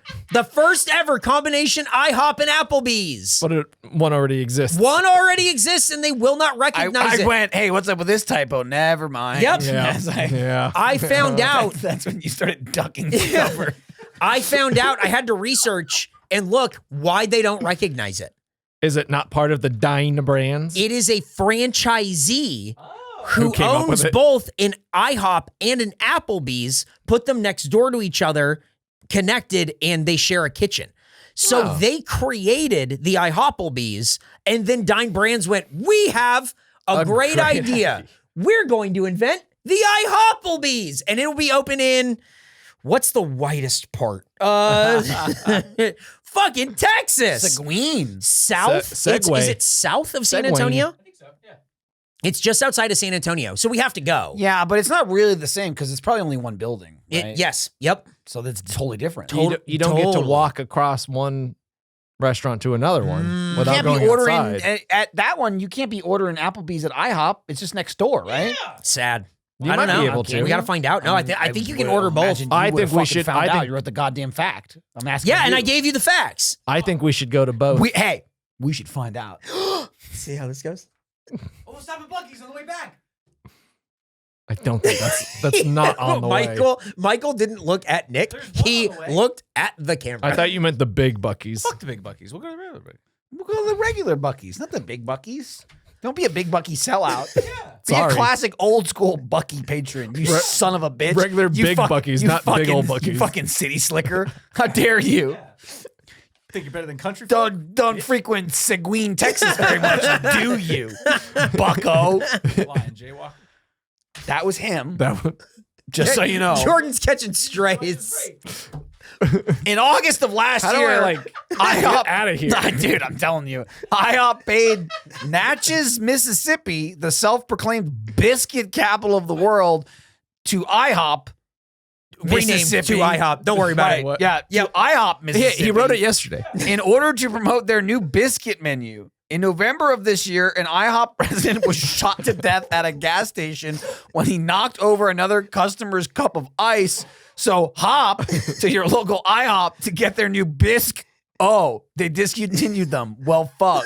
combination IHOP and Applebee's. But one already exists. One already exists, and they will not recognize I it. went, hey, what's up with this typo? Never mind. Yep. Yeah. It's like- Yeah. I found out. That's when you started ducking the cover. I found out. I had to research and look why they don't recognize it. Is it not part of the Dine brands? It is a franchisee who came up with owns it? both an IHOP and an Applebee's, put them next door to each other, connected, and they share a kitchen. So Wow. they created the IHOPlebee's, and then Dine Brands went, we have a great idea. We're going to invent the IHOPlebe's, and it'll be open in, what's the whitest part? Fucking Texas. Seguin. South? Segway. Is it south of San Segway. Antonio? I think so. Yeah. It's just outside of San Antonio, so we have to go. Yeah, but it's not really the same because it's probably only one building. Right? Yes. Yep. So that's totally different. You don't get to Totally. walk across one restaurant to another one You without can't going be ordering outside. at that one. You can't be ordering Applebee's at IHOP. It's just next door, right? Sad. You I don't might know. be able to. We got to find out. No, I think you can would order both. imagine you I would've think we fucking should- Found I out. think- You wrote the goddamn fact. I'm asking. Yeah, and you. I gave you the facts. I think we should go to both. Hey, we should find out. See how this goes? Oh, we'll stop at Bucky's on the way back. I don't think that's not on the way. Michael didn't look at Nick. There's one He on the way. looked at the camera. I thought you meant the big Bucky's. Fuck the big Bucky's. We'll go to the regular Bucky's. We'll go to the regular Bucky's, not the big Bucky's. Don't be a big Bucky sellout. Be Sorry. a classic old school Bucky patron. You son of a bitch. Regular You big Buc-ee's, you not big fucking- old You Buc-ee's. fucking city slicker. How dare you? Think you're better than country folk? Don't frequent Seguin, Texas very much, do you, bucko? Flying jaywalker. That was him. That one. Just so you know. Jordan's catching strays. In August of last How do year, I IHOP get out of here? Nah, dude, I'm telling you, IHOP paid Natchez, Mississippi, the self-proclaimed biscuit capital of the world, to IHOP. Renamed Mississippi. to IHOP. Don't worry about Right, it. What? yeah, to IHOP, Mississippi. He wrote it yesterday. in order to promote their new biscuit menu. In November of this year, an IHOP resident was shot to death at a gas station when he knocked over another customer's cup of ice. So hop to your local IHOP to get their new bisque. Oh, they discontinued them. Well, fuck.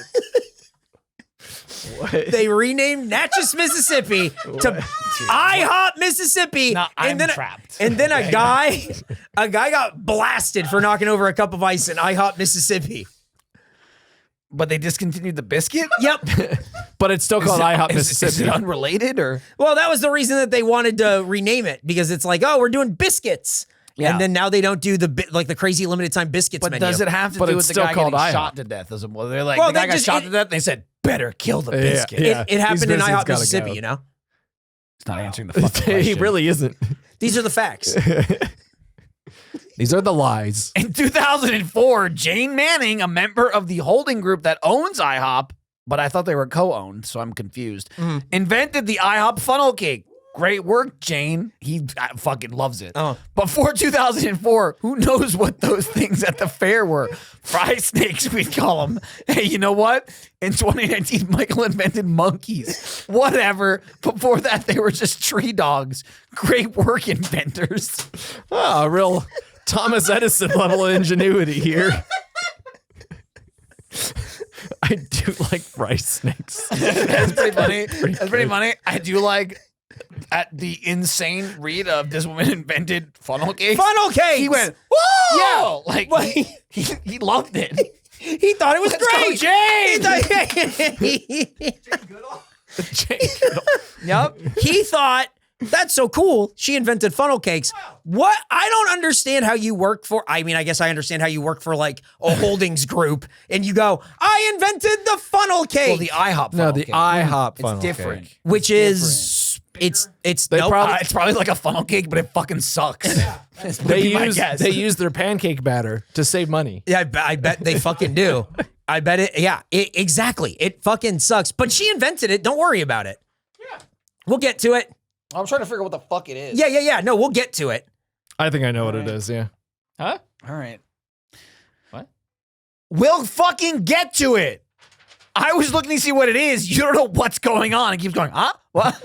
They renamed Natchez, Mississippi to IHOP, Mississippi. Now I'm then trapped. And then a guy got blasted for knocking over a cup of ice in IHOP, Mississippi. But they discontinued the biscuit? Yep. But it's still called IHOP Is Mississippi. it unrelated or? Well, that was the reason that they wanted to rename it because it's like, oh, we're doing biscuits. Yeah. And then now they don't do the crazy limited time biscuits But menu. does it have to But do it's with the still guy called getting IHOP. shot to death? As well, they're like, Well, the guy they got just- shot to death. They said, better kill the Yeah, biscuit. yeah. It happened These in biscuits IHOP, gotta Mississippi, go. you know? It's not answering the fucking question. He really isn't. These are the facts. These are the lies. In 2004, Jane Manning, a member of the holding group that owns IHOP, but I thought they were co-owned, so I'm confused, invented the IHOP funnel cake. Great work, Jane. He fucking loves it. Oh. Before 2004, who knows what those things at the fair were? Fry snakes, we'd call them. Hey, you know what? In 2019, Michael invented monkeys. Whatever. Before that, they were just tree dogs. Great work, inventors. Oh, a real Thomas Edison level of ingenuity here. I do like rice snakes. That's pretty funny. That's pretty funny. I do like at the insane read of this woman invented funnel cakes. Funnel cakes! He went, whoa! Yeah, like Well, he loved it. He thought it was Let's go, great. Yep. He thought, that's so cool. She invented funnel cakes. What? I don't understand how you work for, I mean, I guess I understand how you work for like a holdings group and you go, I invented the funnel cake, Well, the IHOP funnel No, the cake. IHOP funnel It's different. cake. which is, it's They nope. probably- It's probably like a funnel cake, but it fucking sucks. Would They be my use guess. they use their pancake batter to save money. Yeah, I bet they fucking do. I bet it. Yeah, exactly. It fucking sucks. But she invented it. Don't worry about it. Yeah. We'll get to it. I'm trying to figure out what the fuck it is. Yeah. No, we'll get to it. I think I know what it is. Yeah. Huh? All right. What? We'll fucking get to it. I was looking to see what it is. You don't know what's going on. It keeps going, huh? What?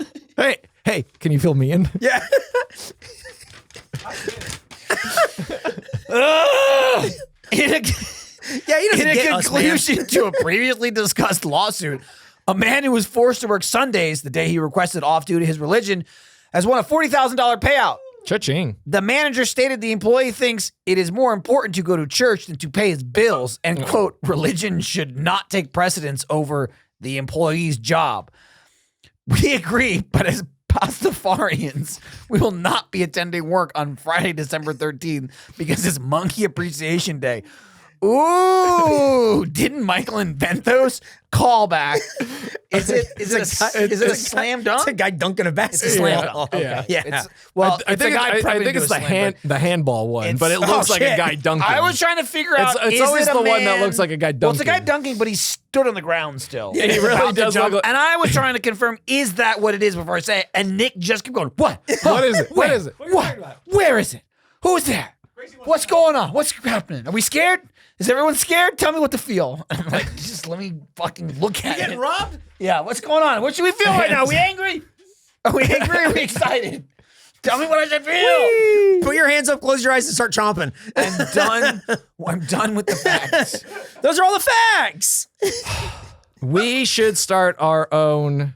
Hey, can you fill me in? Yeah. In a, Yeah, he doesn't in a get us, man. conclusion to a previously discussed lawsuit, a man who was forced to work Sundays the day he requested off due to his religion has won a $40,000 payout. Cha-ching. The manager stated the employee thinks it is more important to go to church than to pay his bills, and quote, religion should not take precedence over the employee's job. We agree, but as Pastafarians, we will not be attending work on Friday, December 13th because it's Monkey Appreciation Day. Ooh, didn't Michael invent those? Callback. Is it a slam dunk? It's a guy dunking a basketball. It's a slam Yeah. dunk. Yeah. Okay. Yeah. It's, well, I it's think a guy I prepping think to it's a slam, but the handball one, but it It's- looks oh, like a shit. guy dunking. I was trying to figure out. It's is always it a the one that man- looks like a guy Well, it's a guy dunking. dunking, but he stood on the ground still. Yeah, he really About to does jump. look like- And I was trying to confirm, is that what it is before I say it? And Nick just kept going, what? What is it? What Where? is it? What? Where is it? Who's there? What's going on? What's happening? Are we scared? Is everyone scared? Tell me what to feel. I'm like, just let me fucking look at it. robbed? Yeah, what's going on? What should we feel right now? Are we angry? Are we angry or are we excited? Tell me what I should feel. Put your hands up, close your eyes, and start chomping. I'm done with the facts. Those are all the facts. We should start our own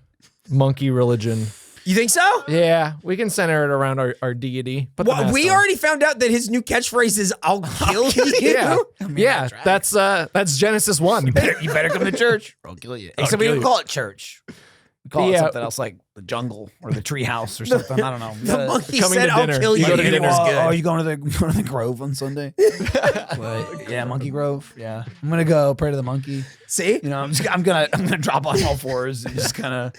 monkey religion. You think so? Yeah, we can center it around our deity. Put the Well, mask we on. already found out that his new catchphrase is "I'll kill you." Yeah, yeah. that's right. That's Genesis 1. You better come to church or I'll kill you. Except we kill don't you. call it church. We call it Yeah. something else like the jungle or the tree house or something. I don't know. The monkey Coming said, to "I'll dinner. kill You you." go to dinner. Dinner's good. Oh, you going to the Grove on Sunday? But, yeah, Monkey Grove. Yeah, I'm gonna go pray to the monkey. See? You know, I'm gonna drop on all fours and just kind of.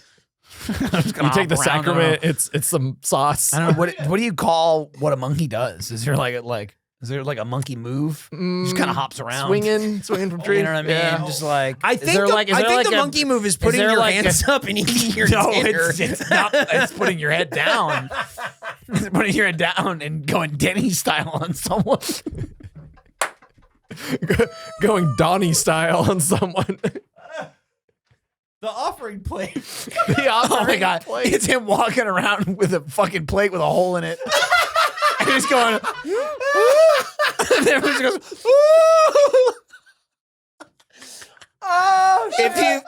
You take the sacrament. It's some sauce. I don't know what do you call what a monkey does? Is there like a monkey move? Just kind of hops around, swinging from trees. You know what I mean? Yeah. Just like I is think there the, like, is I there think like the a- monkey move is is putting there your like hands up and eating your No, dinner. it's not. It's putting your head down. It's putting your head down and going Denny style on someone. Going Donnie style on someone. The offering plate. Oh my god! It's him walking around with a fucking plate with a hole in it. And he's going. And everyone just goes. Oh,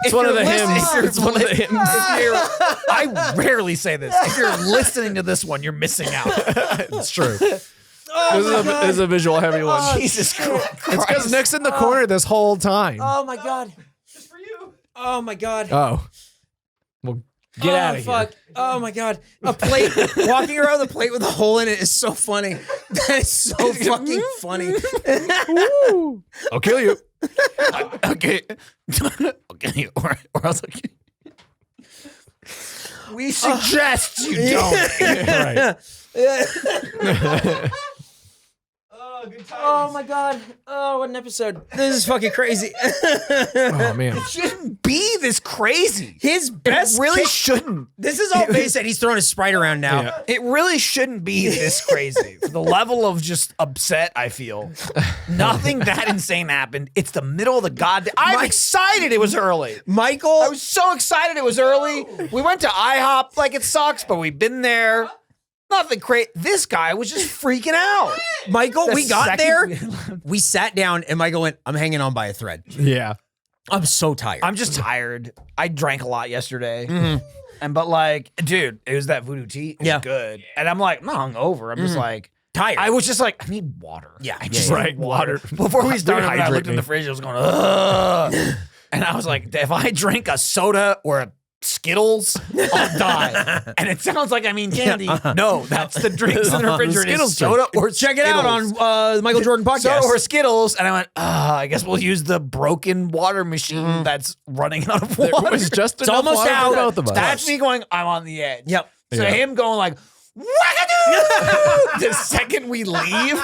It's one of the hymns. It's one of the hymns. I rarely say this. If you're listening to this one, you're missing out. It's true. This is a visual heavy one. Jesus Christ! It's because Nick's in the corner this whole time. Oh my god. Just for you. Oh my god. Oh. Well, get out of fuck. here. Oh my god. A plate walking around with a plate with a hole in it is so funny. That is so fucking funny. I'll kill you. Okay. Okay. Or else I'll kill you. We suggest you don't. Right. Oh, good times. Oh my god. Oh, what an episode. This is fucking crazy. Oh man. It shouldn't be this crazy. His best It really kick- shouldn't. This is all based that he's throwing his Sprite around now. Yeah. It really shouldn't be this crazy. For the level of just upset I feel. Nothing that insane happened. It's the middle of the goddamn. I'm excited it was early. Michael, I was so excited it was early. We went to IHOP like it sucks, but we've been there. Nothing crazy. This guy was just freaking out. Michael, The we got second there. We sat down and Michael went, I'm hanging on by a thread. Yeah. I'm so tired. I'm just tired. I drank a lot yesterday. And but like, dude, it was that voodoo tea. It was good. And I'm like, I'm not hungover. I'm just like tired. I was just like, I need water. Yeah. I just Right, need water. water. Before we started, I Hydrate looked in me. the fridge. I was going, ugh. And I was like, if I drink a soda or a Skittles, I'll die. And it sounds like I mean candy. No, that's the drinks in the refrigerator. Skittles Soda or Check it out Skittles. on the Michael Jordan podcast. Soda or Skittles. And I went, I guess we'll use the broken water machine that's running out of water. It was just enough almost water out. for both of us. That's me going, I'm on the edge. Yep. So Yeah. him going like, wackadoo! The second we leave,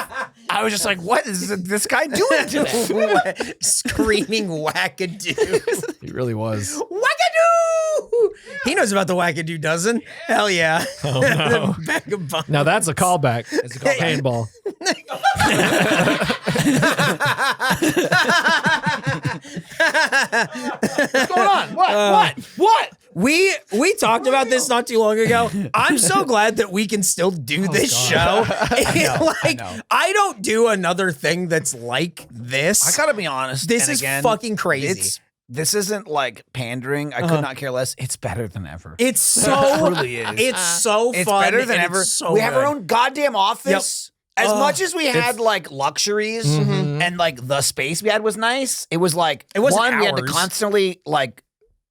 I was just like, what is this guy doing today? Screaming wackadoo. He really was. Wackadoo! He knows about the wackadoo dozen. Hell yeah. Oh no. Bag of bombs. Now that's a callback. It's a handball. What's going on? What? We talked about this not too long ago. I'm so glad that we can still do this show. I don't do another thing that's like this. I gotta be honest. This and is again, fucking crazy. This isn't like pandering. I could not care less. It's better than ever. It's so truly is. It's so It's fun. better than and ever. it's so we have our good. own goddamn office. As much as we had like luxuries and like the space we had was nice, it was like It wasn't one we had to ours. constantly like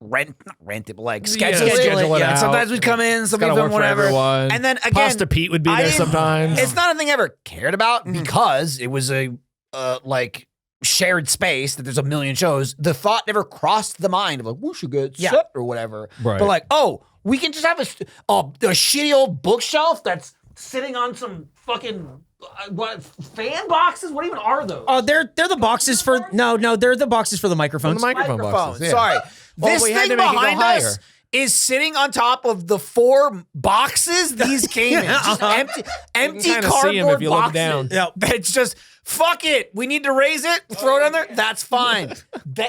not rent it, but like schedule schedule it. it out. Sometimes we'd come in, some Gotta people work for whatever. everyone. And then again, Pasta Pete would be I there didn't- sometimes. It's not a thing I ever cared about because it was a like shared space that there's a million shows. The thought never crossed the mind of like we should get set or whatever. Right. But like, oh, we can just have a shitty old bookshelf that's sitting on some fucking what fan boxes? What even are those? Oh, they're the boxes for they're the boxes for the microphones. The microphone boxes. Yeah. Sorry. Well, This we had thing to make it go behind higher. us is sitting on top of the 4 boxes these came in. Just empty kinda see 'em cardboard if you look boxes. down. Yeah. It's just, fuck it. We need to raise it, throw it on there. That's fine.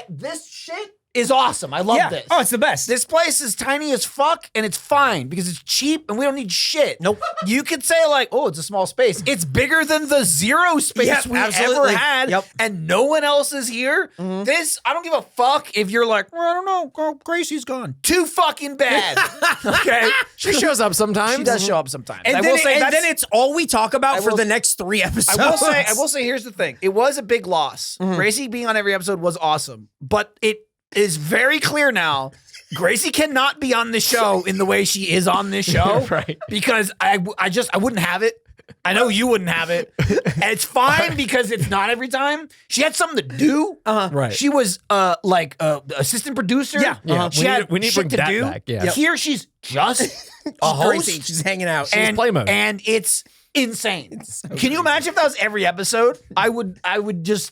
This shit is awesome. I love this. Oh, it's the best. This place is tiny as fuck, and it's fine because it's cheap and we don't need shit. Nope. You could say like, oh, it's a small space. It's bigger than the 0 space Yep, we absolutely. ever had, Yep. and no one else is here. This, I don't give a fuck if you're like, well, I don't know, Gracie's gone. Too fucking bad. Okay. She shows up sometimes. She does show up sometimes. and I then, will say and that's- then it's all we talk about for will- the next 3 episodes. I will say, here's the thing. It was a big loss. Gracie being on every episode was awesome, but it is very clear now. Gracie cannot be on this show in the way she is on this show, Right. Because I wouldn't have it. I know you wouldn't have it. And it's fine because it's not every time. She had something to do. Right. She was like assistant producer. Yeah. Yeah. She We had need- we need to shit bring that do. back, yeah. Here she's just a host. Gracie, she's hanging out. and play mode. and it's insane. Can you imagine if that was every episode? I would just.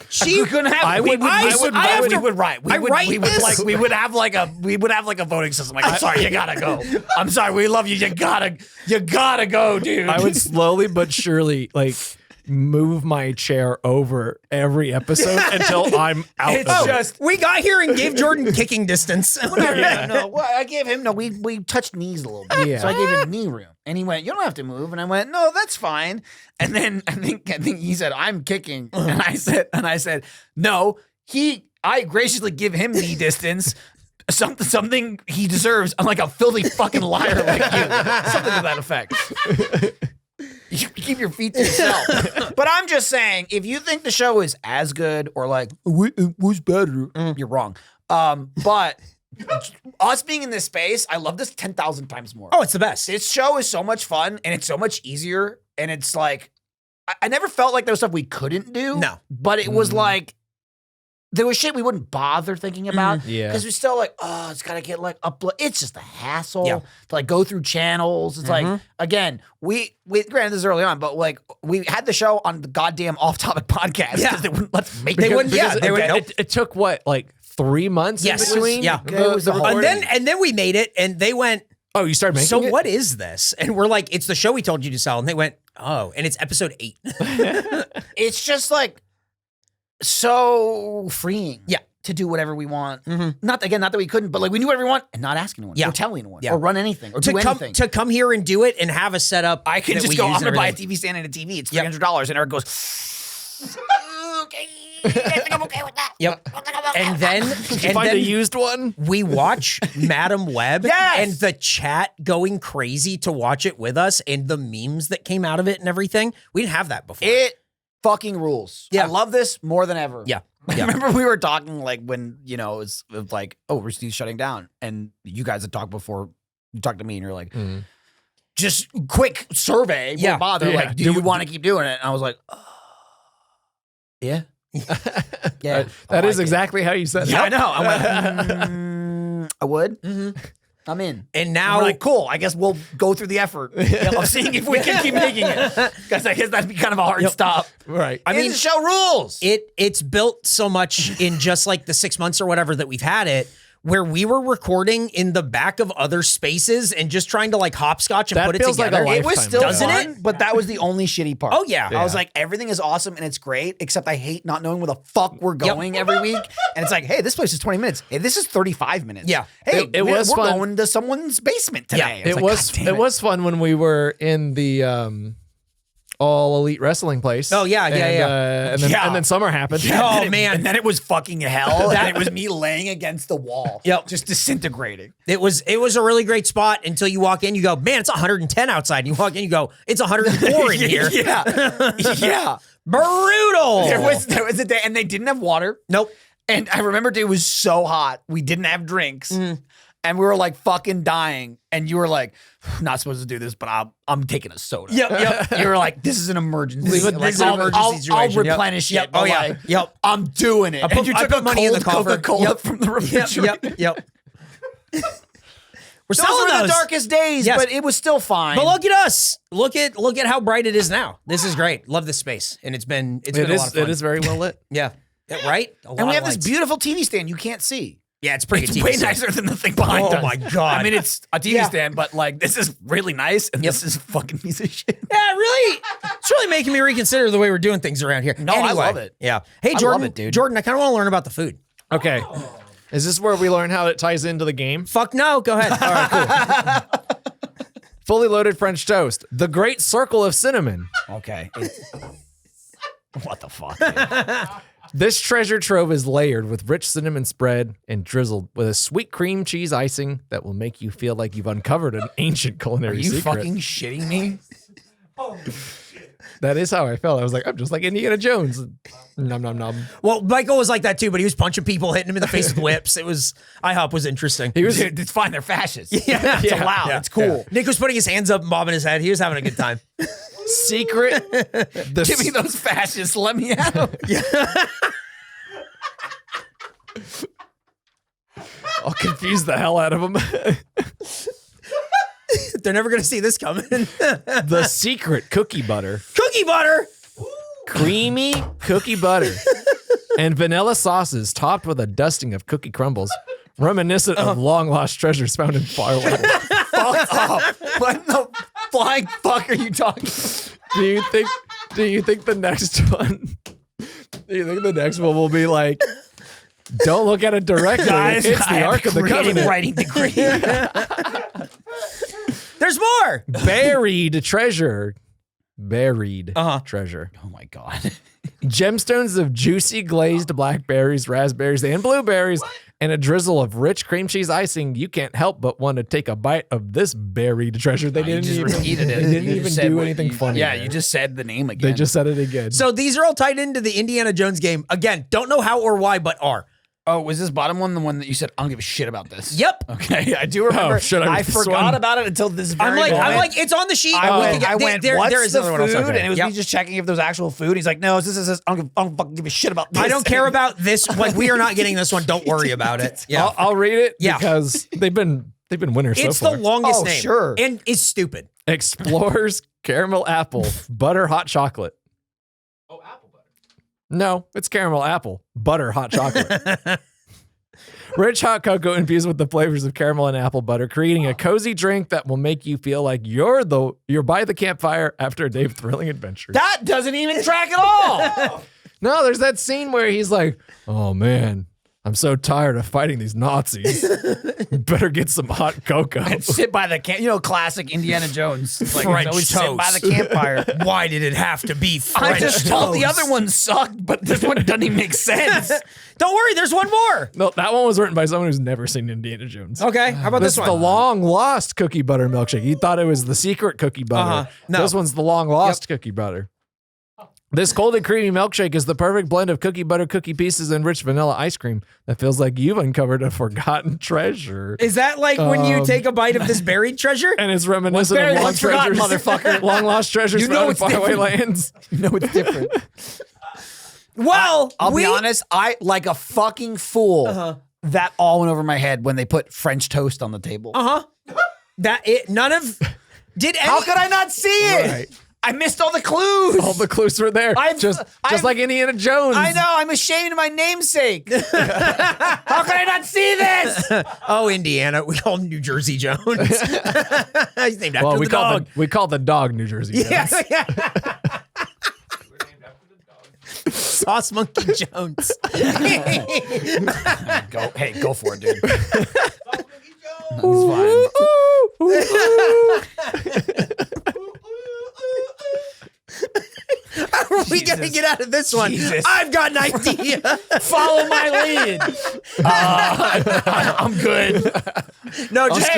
She couldn't have. I would- I would- I would- We would write. We I would. write We would this. like. We would have like a voting system. Like, I'm sorry, you gotta go. I'm sorry, we love you. You gotta go, dude. I would slowly but surely like move my chair over every episode until I'm out. It's of it. just. we got here and gave Jordan kicking distance. No, well, I gave him we touched knees a little bit, Yeah. so I gave him knee room, and he went, "You don't have to move," and I went, "No, that's fine." And then I think he said, "I'm kicking," and I said, "No." I graciously give him knee distance. Something he deserves, unlike a filthy fucking liar like you. Something to that effect. You keep your feet to yourself. But I'm just saying, if you think the show is as good or like it was better, you're wrong. But us being in this space, I love this 10,000 times more. Oh, it's the best. This show is so much fun and it's so much easier. And it's like, I never felt like there was stuff we couldn't do. No. But it was like, there was shit we wouldn't bother thinking about. Yeah. Because we're still like, oh, it's got to get like upload. It's just a hassle Yeah. to like go through channels. It's like, again, we granted this is early on, but like we had the show on the goddamn off topic podcast. Yeah. Because they wouldn't let's make They it. wouldn't- yeah, they would- It took what, like 3 months Yes. in between? Yeah. It was the whole and thing. then we made it, and they went, Oh, you started making so it? what is this? And we're like, it's the show we told you to sell. And they went, oh, and it's episode 8. It's just like so freeing. Yeah. To do whatever we want. Not that we couldn't, but like we knew whatever we want and not ask anyone. Yeah. Or tell anyone. Yeah. Or run anything. Or to do come anything. to come here and do it and have a setup. I can that just we go, use I'm and gonna buy a everything. TV stand and a TV. It's Yep. $300. And Eric goes, okay. I think I'm okay with that. Yep. And then, Did you and find then a used one? we watch Madam Web Yes! and the chat going crazy to watch it with us and the memes that came out of it and everything. We didn't have that before. It fucking rules. Yeah. I love this more than ever. Yeah. I Yeah. remember we were talking like when, it was like, oh, Rooster Teeth's shutting down. And you guys had talked before. You talked to me and you're like, just quick survey. Yeah. Won't bother. Yeah. Like, do you want to keep doing it? And I was like, yeah. Yeah. That I is like it. exactly how you said it. Yeah, I know. I went, I would. I'm in. And Now now, we're like, cool. I guess we'll go through the effort of seeing if we can keep making it. Because I guess that'd be kind of a hard stop. Right. I mean, The show rules. it's built so much in just like the 6 months or whatever that we've had it, where we were recording in the back of other spaces and just trying to like hopscotch and That put it feels like together? a It was lifetime still ago. Doesn't fun, it? but that was the only shitty part. Oh, yeah. I was like, everything is awesome and it's great, except I hate not knowing where the fuck we're going every week. And it's like, hey, this place is 20 minutes. Hey, this is 35 minutes. Yeah. Hey, It was we're fun. going to someone's basement today. Yeah. It's It like, was God damn it was fun when we were in the all elite wrestling place. Oh, yeah, and then summer happened. Oh, And man. And then it was fucking hell. And it was me laying against the wall. Yep. Just disintegrating. It was a really great spot until you walk in, you go, man, it's 110 outside. And you walk in, you go, it's 104 in here. Yeah. Yeah. Brutal. There was a day, and they didn't have water. Nope. And I remember it was so hot. We didn't have drinks. And we were like fucking dying. And you were like, not supposed to do this, but I'm taking a soda. Yep. You were like, this is an emergency. This is an emergency I'll situation. Yep. replenish Yep. it. Oh, but yeah. like, Yep. I'm doing it. I And you took put a money in the cold coffer. Coca-Cola Yep. from the refrigerator. Yep. We're Those selling were those. the darkest days, Yes. but it was still fine. But look at us. Look at how bright it is now. This is great. Love this space. And it's been a lot of fun. It is very well lit. Yeah. Right? A lot and we of have this lights. beautiful TV stand you can't see. Yeah, it's pretty It's good. way TV. nicer than the thing behind Oh us. my God. I mean, it's a TV Yeah. stand, but like this is really nice, and this is a fucking piece of shit. Yeah, really. It's really making me reconsider the way we're doing things around here. No, I Anyway, love it. Yeah. Hey, I Jordan. love it, dude. Jordan, I kind of want to learn about the food. Okay. Is this where we learn how it ties into the game? Fuck no. Go ahead. All right, cool. Fully loaded French toast. The great circle of cinnamon. Okay. What the fuck? Dude? This treasure trove is layered with rich cinnamon spread and drizzled with a sweet cream cheese icing that will make you feel like you've uncovered an ancient culinary Are you secret. fucking shitting me? That is how I felt. I was like, I'm just like Indiana Jones. Nom nom nom. Well, Michael was like that too, but he was punching people, hitting him in the face with whips. It was IHOP was interesting. He was Dude, it's fine. They're fascists. Yeah. It's allowed. Yeah. It's cool. Nick was putting his hands up and bobbing his head. He was having a good time. secret. Give me those fascists. Let me have them. I'll confuse the hell out of them. They're never going to see this coming. The secret cookie butter. Cookie butter. Creamy cookie butter and vanilla sauces topped with a dusting of cookie crumbles, reminiscent of long lost treasures found in faraway. Fuck up. What the flying fuck are you talking? Do you think the next one? Do you think the next one will be like, don't look at it directly? Guys, it's I the have Ark of the a creative Covenant. writing degree. There's more. Buried treasure. Buried treasure. Oh my god. Gemstones of juicy glazed blackberries, raspberries, and blueberries, and a drizzle of rich cream cheese icing. You can't help but want to take a bite of this buried treasure. They You didn't just even, repeated it. They didn't You even just said do what anything funny. Yeah, there. you just said the name again. They just said it again. So these are all tied into the Indiana Jones game. Again, don't know how or why, but are. Oh, was this bottom one the one that you said I don't give a shit about this? Yep. Okay, I do remember. Oh, should I I read this forgot one? about it until this very I'm moment. like, it's on the sheet. I We went, can get- I went there what's is the another one food? else. And it was Yep. me just checking if there's actual food. He's like, no, this is I don't fucking give a shit about this. I don't care about this. Like, we are not getting this one. Don't worry about it. Yeah. I'll read it Yeah. because they've been winners It's so far. the longest Oh, name. sure. And it's stupid. Explorers caramel apple butter hot chocolate. Oh, apple butter. No, it's caramel apple butter hot chocolate. Rich hot cocoa infused with the flavors of caramel and apple butter, creating a cozy drink that will make you feel like you're by the campfire after a day of thrilling adventure. That doesn't even track at all. No, there's that scene where he's like, "Oh man, I'm so tired of fighting these Nazis. Better get some hot cocoa." And sit by the camp. You know, classic Indiana Jones. Like, French always sit by the toast. campfire. Why did it have to be I French just told the toast? other one sucked, but this one doesn't even make sense. Don't worry, there's one more. No, that one was written by someone who's never seen Indiana Jones. Okay, how about This this is one? the long lost cookie butter milkshake. You thought it was the secret cookie butter. No. This one's the long lost cookie butter. This cold and creamy milkshake is the perfect blend of cookie butter, cookie pieces, and rich vanilla ice cream that feels like you've uncovered a forgotten treasure. Is that like when you take a bite of this buried treasure? And it's reminiscent buried of long once forgotten, treasures, motherfucker. long lost treasures You know found in it's faraway different. lands. You know it's different. Well, I'll be honest. I like a fucking fool. That all went over my head when they put French toast on the table. That it. None of. Did any, How could I not see it? Right. I missed all the clues. All the clues were there. Just like Indiana Jones. I know. I'm ashamed of my namesake. How can I not see this? Oh, Indiana. We call him New Jersey Jones. He's named after the dog. We call the dog New Jersey Jones. Yeah. Sauce Monkey Jones. Go for it, dude. That's fine. How are we going to get out of this one? Jesus. I've got an idea. Follow my lead. I'm good. No, just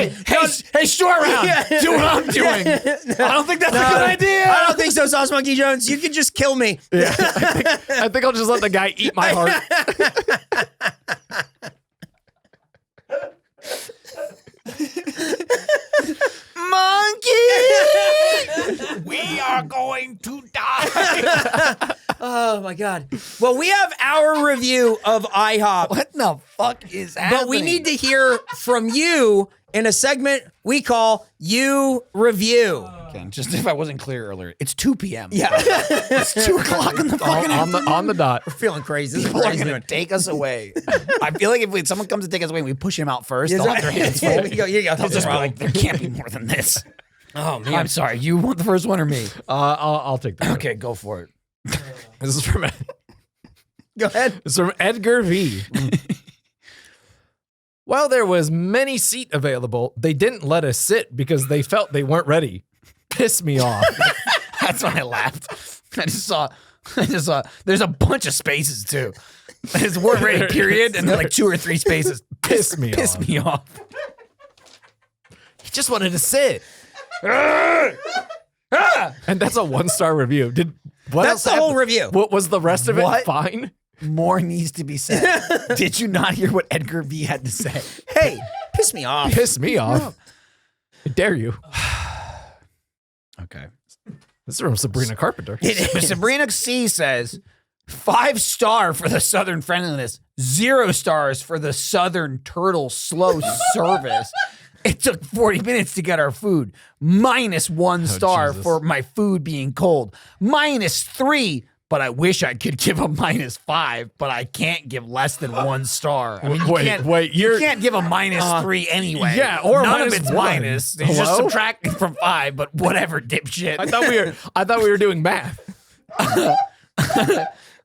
hey, short round. Do what I'm doing. I don't think that's a good idea. I don't think so, Sauce Monkey Jones. You can just kill me. Yeah, I think I'll just let the guy eat my heart. Monkey! We are going to die. Oh my God. Well, we have our review of IHOP. What the fuck is happening? But we need to hear from you in a segment we call You Review. Okay, just if I wasn't clear earlier, it's 2 p.m. Yeah. It's 2 o'clock in the fucking on the dot. We're feeling crazy. This is People are crazy. going to take us away. I feel like if someone comes to take us away and we push him out first, they'll have their hands full. Here you go. They'll That's just the be problem. like, there can't be more than this. Oh, man. I'm sorry. You want the first one or me? I'll take that. Okay, go for it. This is from Go ahead. This is from Edgar V. While there was many seat available, they didn't let us sit because they felt they weren't ready. Piss me off. That's when I laughed. I just saw, there's a bunch of spaces too. It's word ready, period, and then like 2 or 3 spaces. Piss me off. He just wanted to sit. And that's a 1-star review. What That's else the whole happened? review. What was the rest of it? What? Fine. More needs to be said. Did you not hear what Edgar V had to say? Hey, piss me off. Piss me off. I dare you. Okay. This is from Sabrina Carpenter. Sabrina C says 5-star for the Southern friendliness, 0 stars for the Southern turtle slow service. It took 40 minutes to get our food. -1 star Jesus. for my food being cold. -3, but I wish I could give a -5, but I can't give less than 1 star. I mean, you can't give a -3 anyway. Yeah, or none of -1. it's minus. You just Hello? subtract from 5, but whatever, dipshit. I thought we were doing math.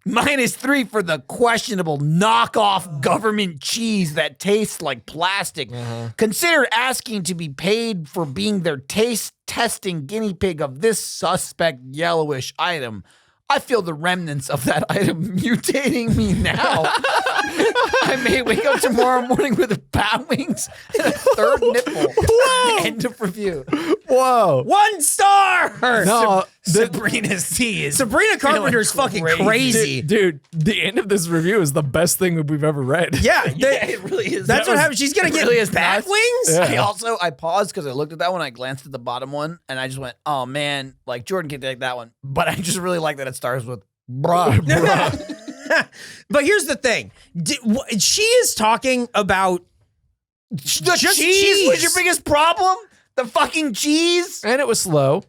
-3 for the questionable knockoff government cheese that tastes like plastic. Consider asking to be paid for being their taste testing guinea pig of this suspect yellowish item. I feel the remnants of that item mutating me now. I may wake up tomorrow morning with bat wings and a 3rd nipple. End of review. Whoa. 1 star. No, Sabrina C is Sabrina Carpenter's fucking crazy. Dude, the end of this review is the best thing that we've ever read. Yeah, it really is. that's what happens. She's gonna get really is bat nuts. wings. Yeah. I paused because I looked at that one. I glanced at the bottom one, and I just went, "Oh man, like Jordan can take that one." But I just really like that it starts with "bruh." But here's the thing: she is talking about The just cheese was your biggest problem. The fucking cheese. And it was slow.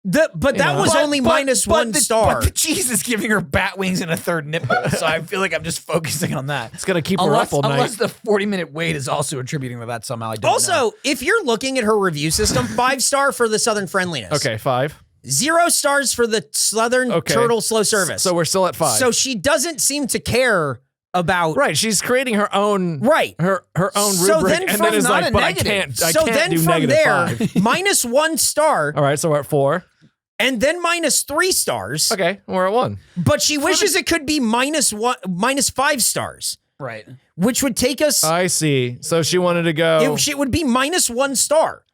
But that was only -1 star. But the cheese is giving her bat wings and a 3rd nipple. So I feel like I'm just focusing on that. It's gonna keep her up all night. Unless the 40-minute wait is also attributing to that somehow. I don't know. Also, if you're looking at her review system, 5-star for the Southern friendliness. Okay, 5. 0 stars for the Southern Okay. turtle slow service. So we're still at 5. So she doesn't seem to care about right, she's creating her own her own So rubric, then and from then is not like, a but negative. I so can't then do from negative there, 5. -1 star, All right, so we're at 4. and then -3 stars. Okay, we're at 1. But she wishes it could be -5 stars, right. which would take us. I see. So she wanted to go. It would be -1 star.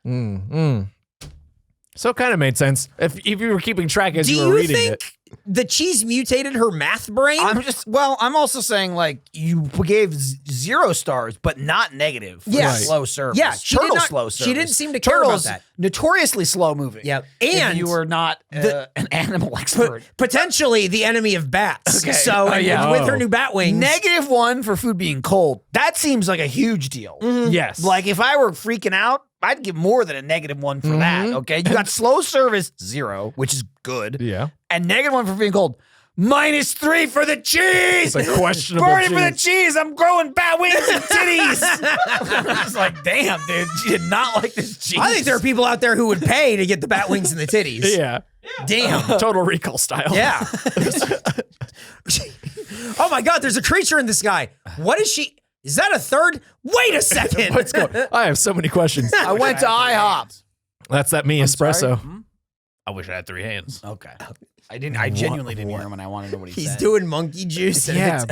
So it kind of made sense if you were keeping track as Do you were you reading think it. the cheese mutated her math brain? I'm also saying like you gave 0 stars, but not negative. For Yes. the slow service. Yeah, she did Turtle not- slow she service. didn't seem to care about Turtles, that. Notoriously slow moving. Yep. If And you were not an animal expert. Potentially the enemy of bats. Okay. So Oh, yeah. with her new bat wings. -1 for food being cold. That seems like a huge deal. Yes. Like if I were freaking out, I'd give more than a -1 for that. Okay, you got slow service 0, which is good. Yeah. And -1 for being cold. -3 for the cheese. It's a questionable Burn it for the cheese. cheese. I'm growing bat wings and titties. I was like, damn, dude, she did not like this cheese. I think there are people out there who would pay to get the bat wings and the titties. Yeah. Damn. Total Recall style. Yeah. Oh my God, there's a creature in the sky. What is she? Is that a third? Wait a second. What's going? I have so many questions. I went to IHOP. That's that me espresso. I wish I had 3 hands. Okay. I didn't. I genuinely didn't hear him, and I wanted to know what he He's said. doing monkey juice. And Yeah.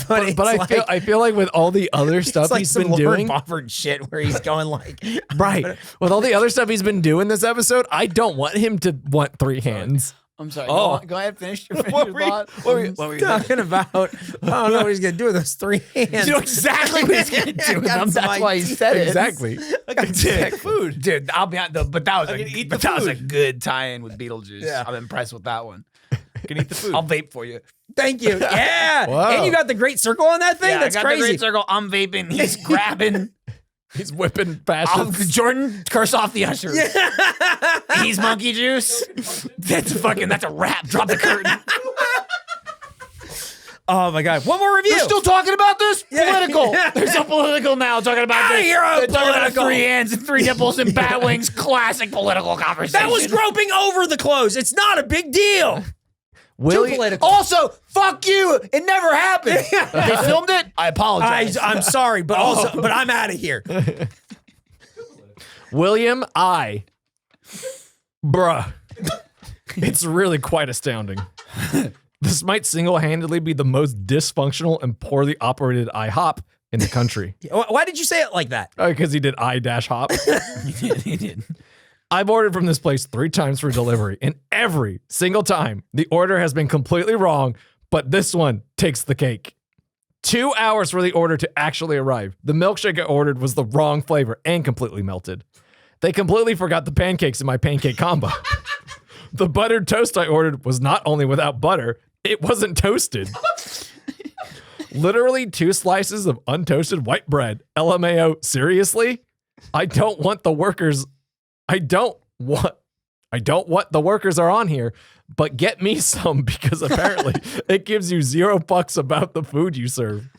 but I feel like with all the other stuff it's like he's some been Lord doing, Bofford shit where he's going like, right? With all the other stuff he's been doing this episode, I don't want him to want 3 hands. I'm sorry. Oh. Go ahead. Finish your what were you, thought. what were you talking about? I don't know what he's gonna do with those 3 hands. You know exactly what he's gonna do with them. That's why he said it. Exactly. I got food. Dude, I'll be honest, but that was can eat but the that was a food. good tie-in with Beetlejuice. Yeah. I'm impressed with that one. Can eat the food. I'll vape for you. Thank you. Yeah. Whoa. And you got the great circle on that thing? Yeah, That's I got crazy. the great circle. I'm vaping. He's grabbing. He's whipping passion. Jordan, curse off the ushers. He's monkey juice. That's a wrap. Drop the curtain. Oh my God. One more review. You're still talking about this? Yeah. Political. They're so political now. Talking about Outta this. here, They're talking about political. 3 hands and 3 nipples and bat wings. Classic political conversation. That was groping over the clothes. It's not a big deal. Too political. Also, fuck you. It never happened. They filmed it. I apologize. I'm sorry, but but I'm out of here. William I. Bruh. It's really quite astounding. This might single-handedly be the most dysfunctional and poorly operated IHOP in the country. Why did you say it like that? Because he did I-hop. He did. I've ordered from this place 3 times for delivery, and every single time the order has been completely wrong, but this one takes the cake. 2 hours for the order to actually arrive. The milkshake I ordered was the wrong flavor and completely melted. They completely forgot the pancakes in my pancake combo. The buttered toast I ordered was not only without butter, it wasn't toasted. Literally 2 slices of untoasted white bread. LMAO, seriously? I don't want the workers the workers are on here, but get me some because apparently it gives you $0 about the food you serve.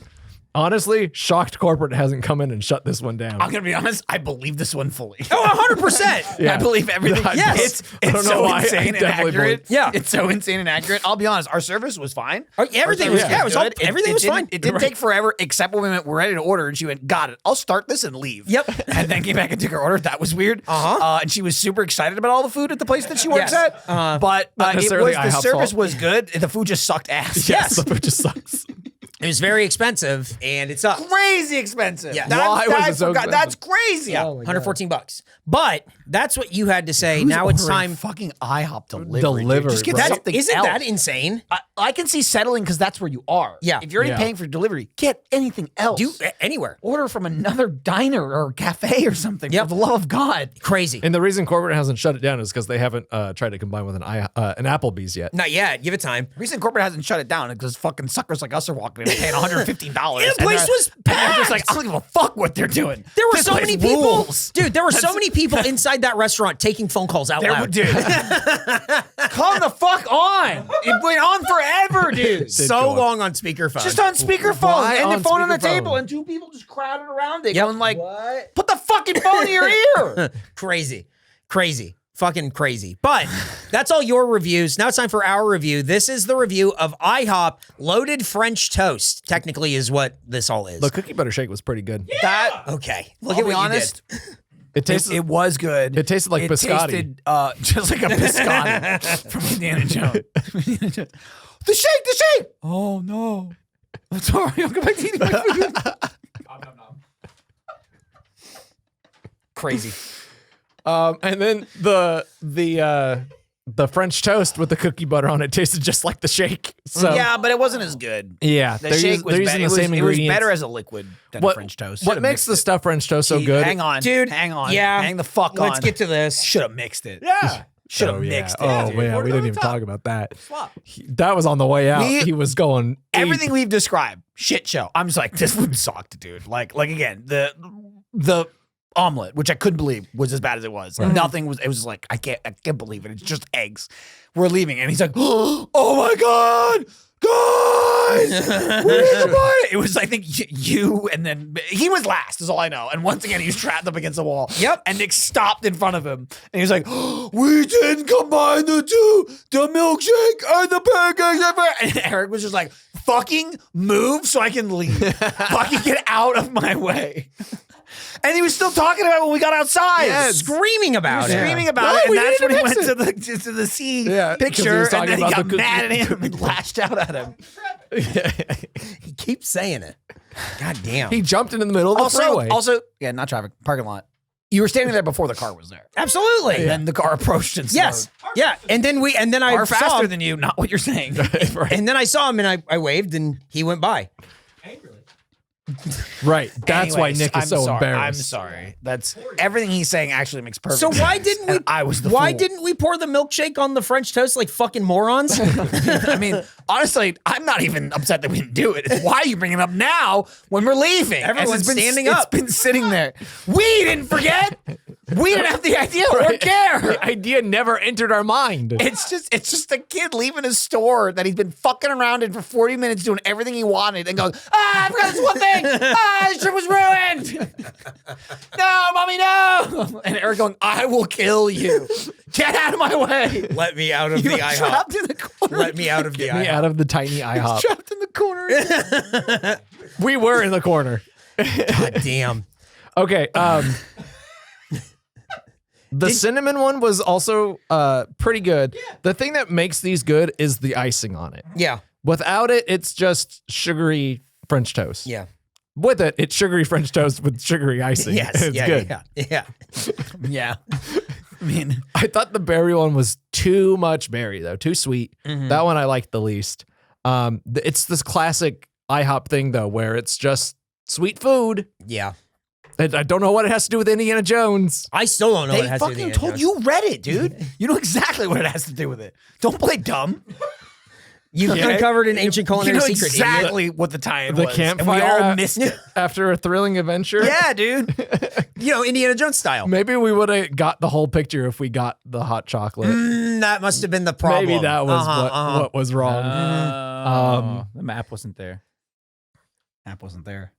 Honestly, shocked corporate hasn't come in and shut this one down. I'm gonna be honest. I believe this one fully. Oh, 100%. Yeah. I believe everything. Yes. I don't It's know so why. I insane and definitely accurate. believe- Yeah. It's so insane and accurate. I'll be honest. Our service was fine. Everything Our was, service yeah, it was all, good. everything was didn't- fine. It didn't take forever, except when we're ready to order, and she went, "Got it. I'll start this and leave." Yep. And then came back and took her order. That was weird. And she was super excited about all the food at the place that she works Yes. at. But Not it was necessarily the IHOP's service fault. was good. The food just sucked ass. Yes, the food just sucks. It was very expensive, and it sucked. Crazy expensive. Yeah. Why was it so expensive? That's crazy. Yeah, $114. But that's what you had to say. Now it's Ordering time. fucking IHOP delivery. Delivery, Dude. Just get right? something Isn't else. that insane? I can see settling because that's where you are. Yeah. If you're already Yeah. paying for delivery, get anything else. Do anywhere. Order from another diner or cafe or something. Yep. For the love of God. Crazy. And the reason corporate hasn't shut it down is because they haven't tried to combine with an Applebee's yet. Not yet. Give it time. The reason corporate hasn't shut it down is because fucking suckers like us are walking in and paying $115. The place was And they're just like, packed. I don't give a fuck what they're doing. There were This so place many people, rules. dude. There were so many people inside that restaurant taking phone calls out There, loud. dude. Calm the fuck on. It went on forever, dude. So long on speakerphone. Just on speakerphone Why and the on phone on the speakerphone? table, and 2 people just crowded around it, Yep. going like, "Put the fucking phone in your ear." Crazy. Fucking crazy. But that's all your reviews. Now it's time for our review. This is the review of IHOP Loaded French Toast. Technically is what this all is. The cookie butter shake was pretty good. That, Okay. Look I'll at be what honest, It tasted. it was good. It tasted like biscotti. Tasted, just like a biscotti from Indiana Jones. The shake. Oh no. I'm sorry. I'll go back to eating my food. Crazy. And then the French toast with the cookie butter on it tasted just like the shake. So Yeah, but it wasn't as good. yeah, The shake was they're better. using the same It was ingredients. better as a liquid than what, French toast. What Should've makes mixed the it. stuffed French toast so good? Hang on, Dude, Hang on. yeah. Hang the fuck on. Let's get to this. Should have mixed it. Yeah. Should have Oh, yeah. mixed it. Oh dude. man, we didn't even talk about that. That was on the way out. We- He was going Everything we've described, shit show. I'm just like, this food sucked, dude. Like again, the omelet, which I couldn't believe was as bad as it was. Nothing was. It was like I can't believe it. It's just eggs. We're leaving, and he's like, "Oh my god, guys, we need to buy it." It was, I think, you, and then he was last. Is all I know. And once again, he was trapped up against the wall. Yep. And Nick stopped in front of him, and he was like, "We didn't combine the two, the milkshake and the pancakes." And Eric was just like, "Fucking move so I can leave. Fucking get out of my way." And he was still talking about it when we got outside. Screaming about it. Screaming about it, and that's when he went to the C picture, was and talking then he about got the mad at him and lashed out at him. He keeps saying it. God damn. He jumped into the middle of the freeway. Also, yeah, not traffic, parking lot. You were standing there before the car was there. Absolutely. And then the car approached and slowed. Yes. Yeah. And then I Far saw faster him, than you, not what you're saying. and then I saw him and I waved and he went by. Right. That's why Anyways, Nick is I'm so sorry. embarrassed. I'm sorry. That's everything he's saying actually makes perfect So sense. why didn't we? And I was the Why fool. didn't we pour the milkshake on the French toast like fucking morons? I mean, honestly, I'm not even upset that we didn't do it. It's why you bring it up now when we're leaving. Everyone's As it's been, standing up. It's been sitting there. We didn't forget. We didn't have the idea or care. The idea never entered our mind. It's just a kid leaving his store that he's been fucking around in for 40 minutes doing everything he wanted and goes, I forgot this one thing. This trip was ruined. No, mommy, no. And Eric going, I will kill you. Get out of my way. Let me out of You the were IHOP. trapped in the corner. Let me out of the Get me IHOP. out of the tiny IHOP. Trapped in the corner. We were in the corner. God damn. Okay. The cinnamon one was also pretty good. The thing that makes these good is the icing on it. Yeah. Without it, it's just sugary French toast. Yeah. With it, it's sugary French toast with sugary icing. Yes. It's yeah, good. Yeah. Yeah. I mean, I thought the berry one was too much berry, though. Too sweet. That one I liked the least. It's this classic IHOP thing, though, where it's just sweet food. Yeah. And I don't know what it has to do with Indiana Jones. I still don't know what they it has to do fucking with told Indiana you read it, dude. You know exactly what it has to do with it. Don't play dumb. You've uncovered an ancient You culinary know secret. idiot. exactly what the tie-in The was. campfire and we all missed it. after a thrilling adventure. Yeah, dude. You know, Indiana Jones style. Maybe we would have got the whole picture if we got the hot chocolate. That must have been the problem. Maybe that was Uh-huh. what was wrong. The map wasn't there. App wasn't there.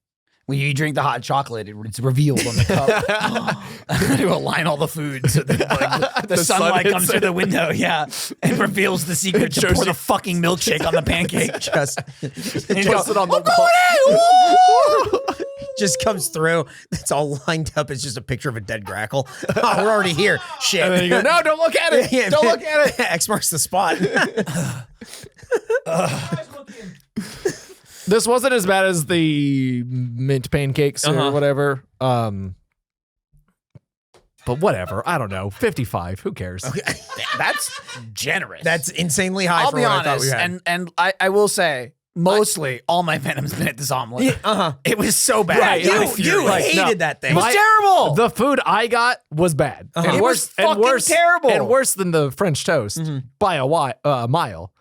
When you drink the hot chocolate, it's revealed on the cup. To align all the food so that like, the The sun sunlight hits comes through it. the window. Yeah, and reveals the secret to shows pour you- the fucking milkshake on the pancake. Just, And you Puts go, it on the "I'm wall." going in!" just comes through. It's all lined up. It's just a picture of a dead grackle. Oh, we're already here. Shit. And then you go, no, don't look at it. Yeah, Don't look at it. X marks the spot. This wasn't as bad as the mint pancakes or whatever. But whatever. I don't know. 55. Who cares? That's generous. That's insanely high I'll for be what I thought we honest, had. and I will say, mostly all my venom's been at this omelet. It was so bad. Right, I you- was you furious. hated that thing. It was terrible. The food I got was bad. And It was fucking terrible. And worse than the French toast by a mile.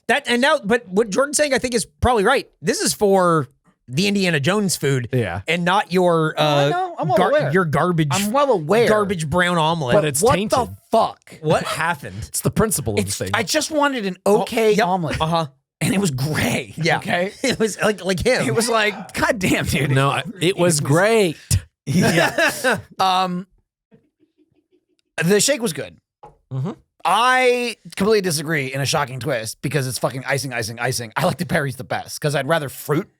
That and now, but what Jordan's saying, I think, is probably right. This is for the Indiana Jones food, and not your I know. I'm well aware. your garbage. I'm well aware. Garbage brown omelet. But it's what tainted. the fuck? what happened? It's the principle of the thing. I just wanted an okay Yep. omelet, and it was gray. Yeah. Okay. It was like him. It was like, God damn, dude. no, it was great. Yeah. The shake was good. I completely disagree in a shocking twist because it's fucking icing. I like the berries the best because I'd rather fruit.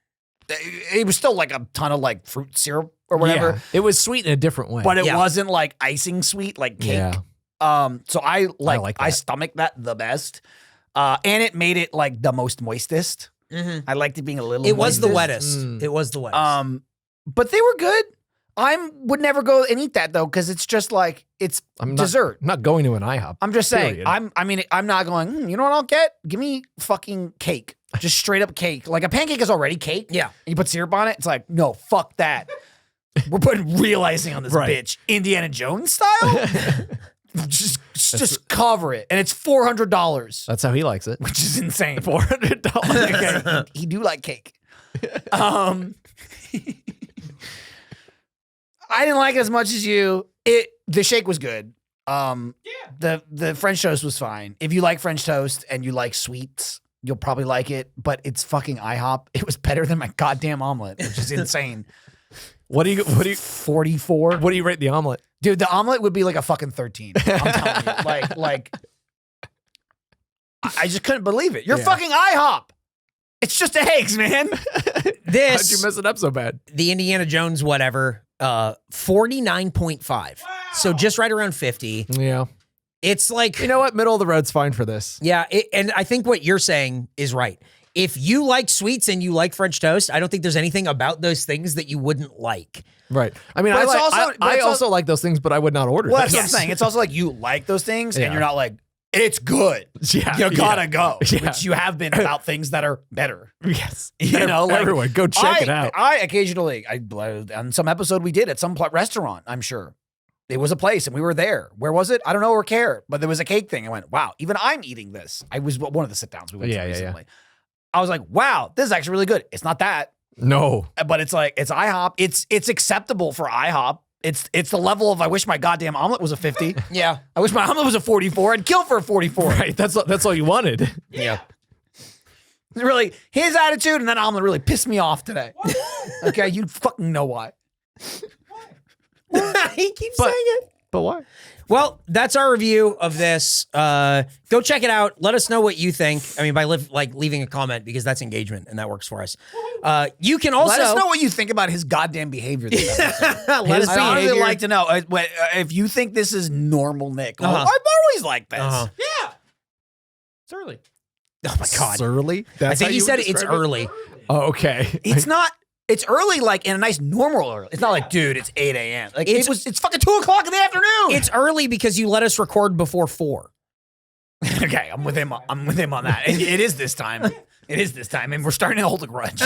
It was still like a ton of like fruit syrup or whatever, Yeah. It was sweet in a different way. but it Yeah. wasn't like icing sweet like cake. Yeah. So I like I that. stomach that the best. And it made it like the most moistest. I liked it being a little It was the moistest. wettest. It was the wettest. But they were good. Would never go and eat that though, because it's just like it's dessert. I'm not going to an IHOP. I'm just saying. period. I'm not going. You know what I'll get? Give me fucking cake, just straight up cake. Like a pancake is already cake. Yeah. And you put syrup on it. It's like no, fuck that. We're putting real icing on this Right. bitch, Indiana Jones style. just cover it, and it's $400, That's how he likes it. which is insane. $400. Okay, he do like cake. I didn't like it as much as you. The shake was good. The French toast was fine. If you like French toast and you like sweets, you'll probably like it. But it's fucking IHOP. It was better than my goddamn omelet, which is insane. What do you 44? What do you rate the omelet? Dude, the omelet would be like a fucking 13. I'm telling you. Like I just couldn't believe it. You're fucking IHOP. It's just eggs, man. How'd This, you mess it up so bad? the Indiana Jones whatever, 49.5. So just right around 50. Yeah. It's like, You know what? Middle of the road's fine for this. yeah, and I think what you're saying is right. If you like sweets and you like French toast, I don't think there's anything about those things that you wouldn't like. Right. I mean, But I it's like, also- but I it's also like those things, but I would not order Well, them. that's what I'm saying. It's also like you like those things Yeah. and you're not like, it's good. Yeah, You gotta go. Yeah. Which you have been about things that are better. Yes. You know, like everyone, go check it out. I occasionally, on some episode we did at some restaurant, I'm sure. It was a place and we were there. Where was it? I don't know or care. But there was a cake thing. I went, wow, even I'm eating this. I was one of the sit downs we went to recently. I was like, wow, this is actually really good. It's not that, No. but it's like, it's IHOP. It's acceptable for IHOP. It's the level of I wish my goddamn omelet was a 50. Yeah. I wish my omelet was a 44. I'd kill for a 44. Right. That's all you wanted. Yeah. Really, his attitude and that omelet really pissed me off today. Okay, you fucking know why. He keeps saying it. But why? Well, that's our review of this. Go check it out. Let us know what you think. I mean, by leaving a comment, because that's engagement and that works for us. You can also Let us know what you think about his goddamn behavior. This episode. Let us I'd honestly behavior. like to know if you think this is normal, Nick. Uh-huh. I've always liked this. Uh-huh. Yeah. It's early. Oh my god! Surly? I That's think how he you said would it's describe it? early. Oh, okay. It's not. It's early, like in a nice normal early. It's not like, dude, it's 8 a.m. Like it's fucking 2 o'clock in the afternoon. It's early because you let us record before 4. Okay, I'm with him. I'm with him on that. And it is this time. It is this time, and we're starting to hold a grudge.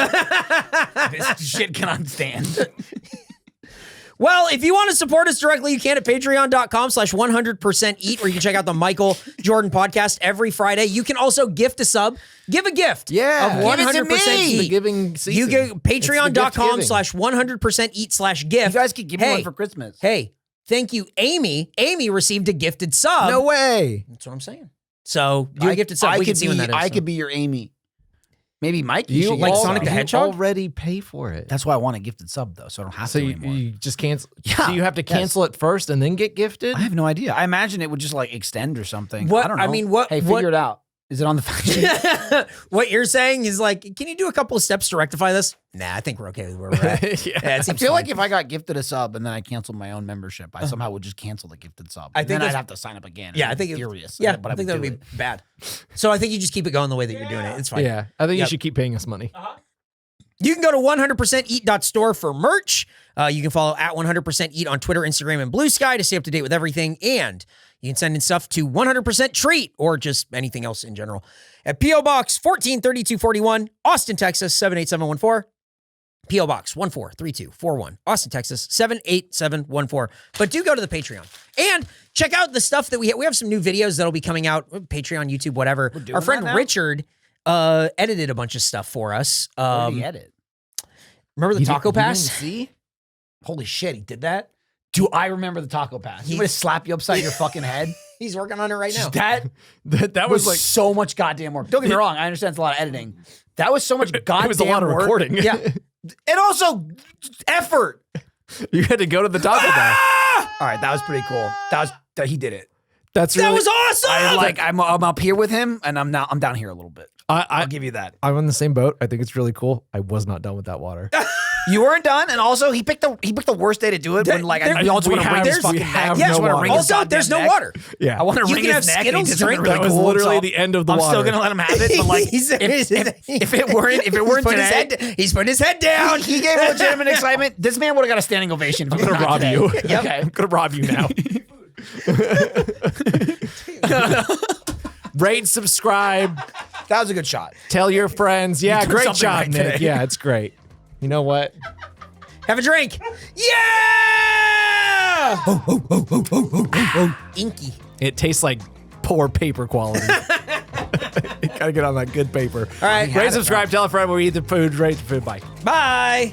This shit cannot stand. Well, if you want to support us directly, you can at patreon.com/100%eat, where you can check out the Michael Jordan podcast every Friday. You can also gift a sub. Give a gift. Yeah. Of Give it to 100% me. eat. The giving season. You go It's the gift giving. patreon.com/100%eat/gift. You guys keep giving one for Christmas. Hey, thank you, Amy. Amy received a gifted sub. No way. That's what I'm saying. So do a gifted sub. We can see when that is. I could be your Amy. Maybe Mike. You should like get Sonic some. the Hedgehog? already pay for it. That's why I want a gifted sub though, so I don't have So to you, anymore. you just cancel. Yeah. Do you have to cancel it first and then get gifted? I have no idea. I imagine it would just like extend or something. What- I don't know. I mean, what- Hey, what- figure it out. Is it on the fact sheet? What you're saying is like, can you do a couple of steps to rectify this? Nah, I think we're okay with where we're at. Yeah. Yeah, it I seems feel fine. like if I got gifted a sub and then I canceled my own membership, I somehow would just cancel the gifted sub. I And think then I'd that's- have to sign up again. Yeah, I I'd think be it- furious. Yeah, but I think that would do be it. bad. So I think you just keep it going the way that you're doing it. It's fine. Yeah. I think Yep. you should keep paying us money. You can go to 100%eat.store for merch. You can follow at 100%eat on Twitter, Instagram, and Blue Sky to stay up to date with everything. And you can send in stuff to 100% treat or just anything else in general at P.O. Box 143241, Austin, Texas 78714. P.O. Box 143241, Austin, Texas 78714. But do go to the Patreon and check out the stuff that we have. We have some new videos that'll be coming out, Patreon, YouTube, whatever. doing Our friend that now? Richard edited a bunch of stuff for us. Where did he edit? Remember the Taco You didn't Pass? see? Holy shit, he did that? Do I remember the Taco Pass? He would slap you upside your fucking head. He's working on it right now. That That was was like so much goddamn work. Don't get me wrong. I understand it's a lot of editing. That was so much goddamn it was a lot of work. recording. Yeah. And also effort. You had to go to the Taco Bell. All right, that was pretty cool. He did it. That's That really, was awesome. I'm up here with him, and I'm down here a little bit. I'll give you that. I'm in the same boat. I think it's really cool. I was not done with that water. You weren't done, and also he picked the worst day to do it when like we also we want to wring have- his we fucking have neck. no I wanna water. wring his Also, goddamn there's no neck. water. Yeah. I want to You wring can his have neck. and he Skittles did something drink. really That was cool literally himself. the end of the I'm water. still gonna let him have it, but like He's- if it weren't putting his today, head, he's putting his head down. he gave legitimate excitement. This man would have got a standing ovation. I'm gonna rob you. Okay. I'm gonna rob you now. Rate, subscribe, That was a good shot. tell your friends. Yeah, did great something job, right Nick. today. Yeah, it's great. You know what? Have a drink. Yeah. Inky. It tastes like poor paper quality. You gotta get on that good paper. All right. Rate, subscribe, tell a friend. We eat the food. Rate the food. Bye. Bye.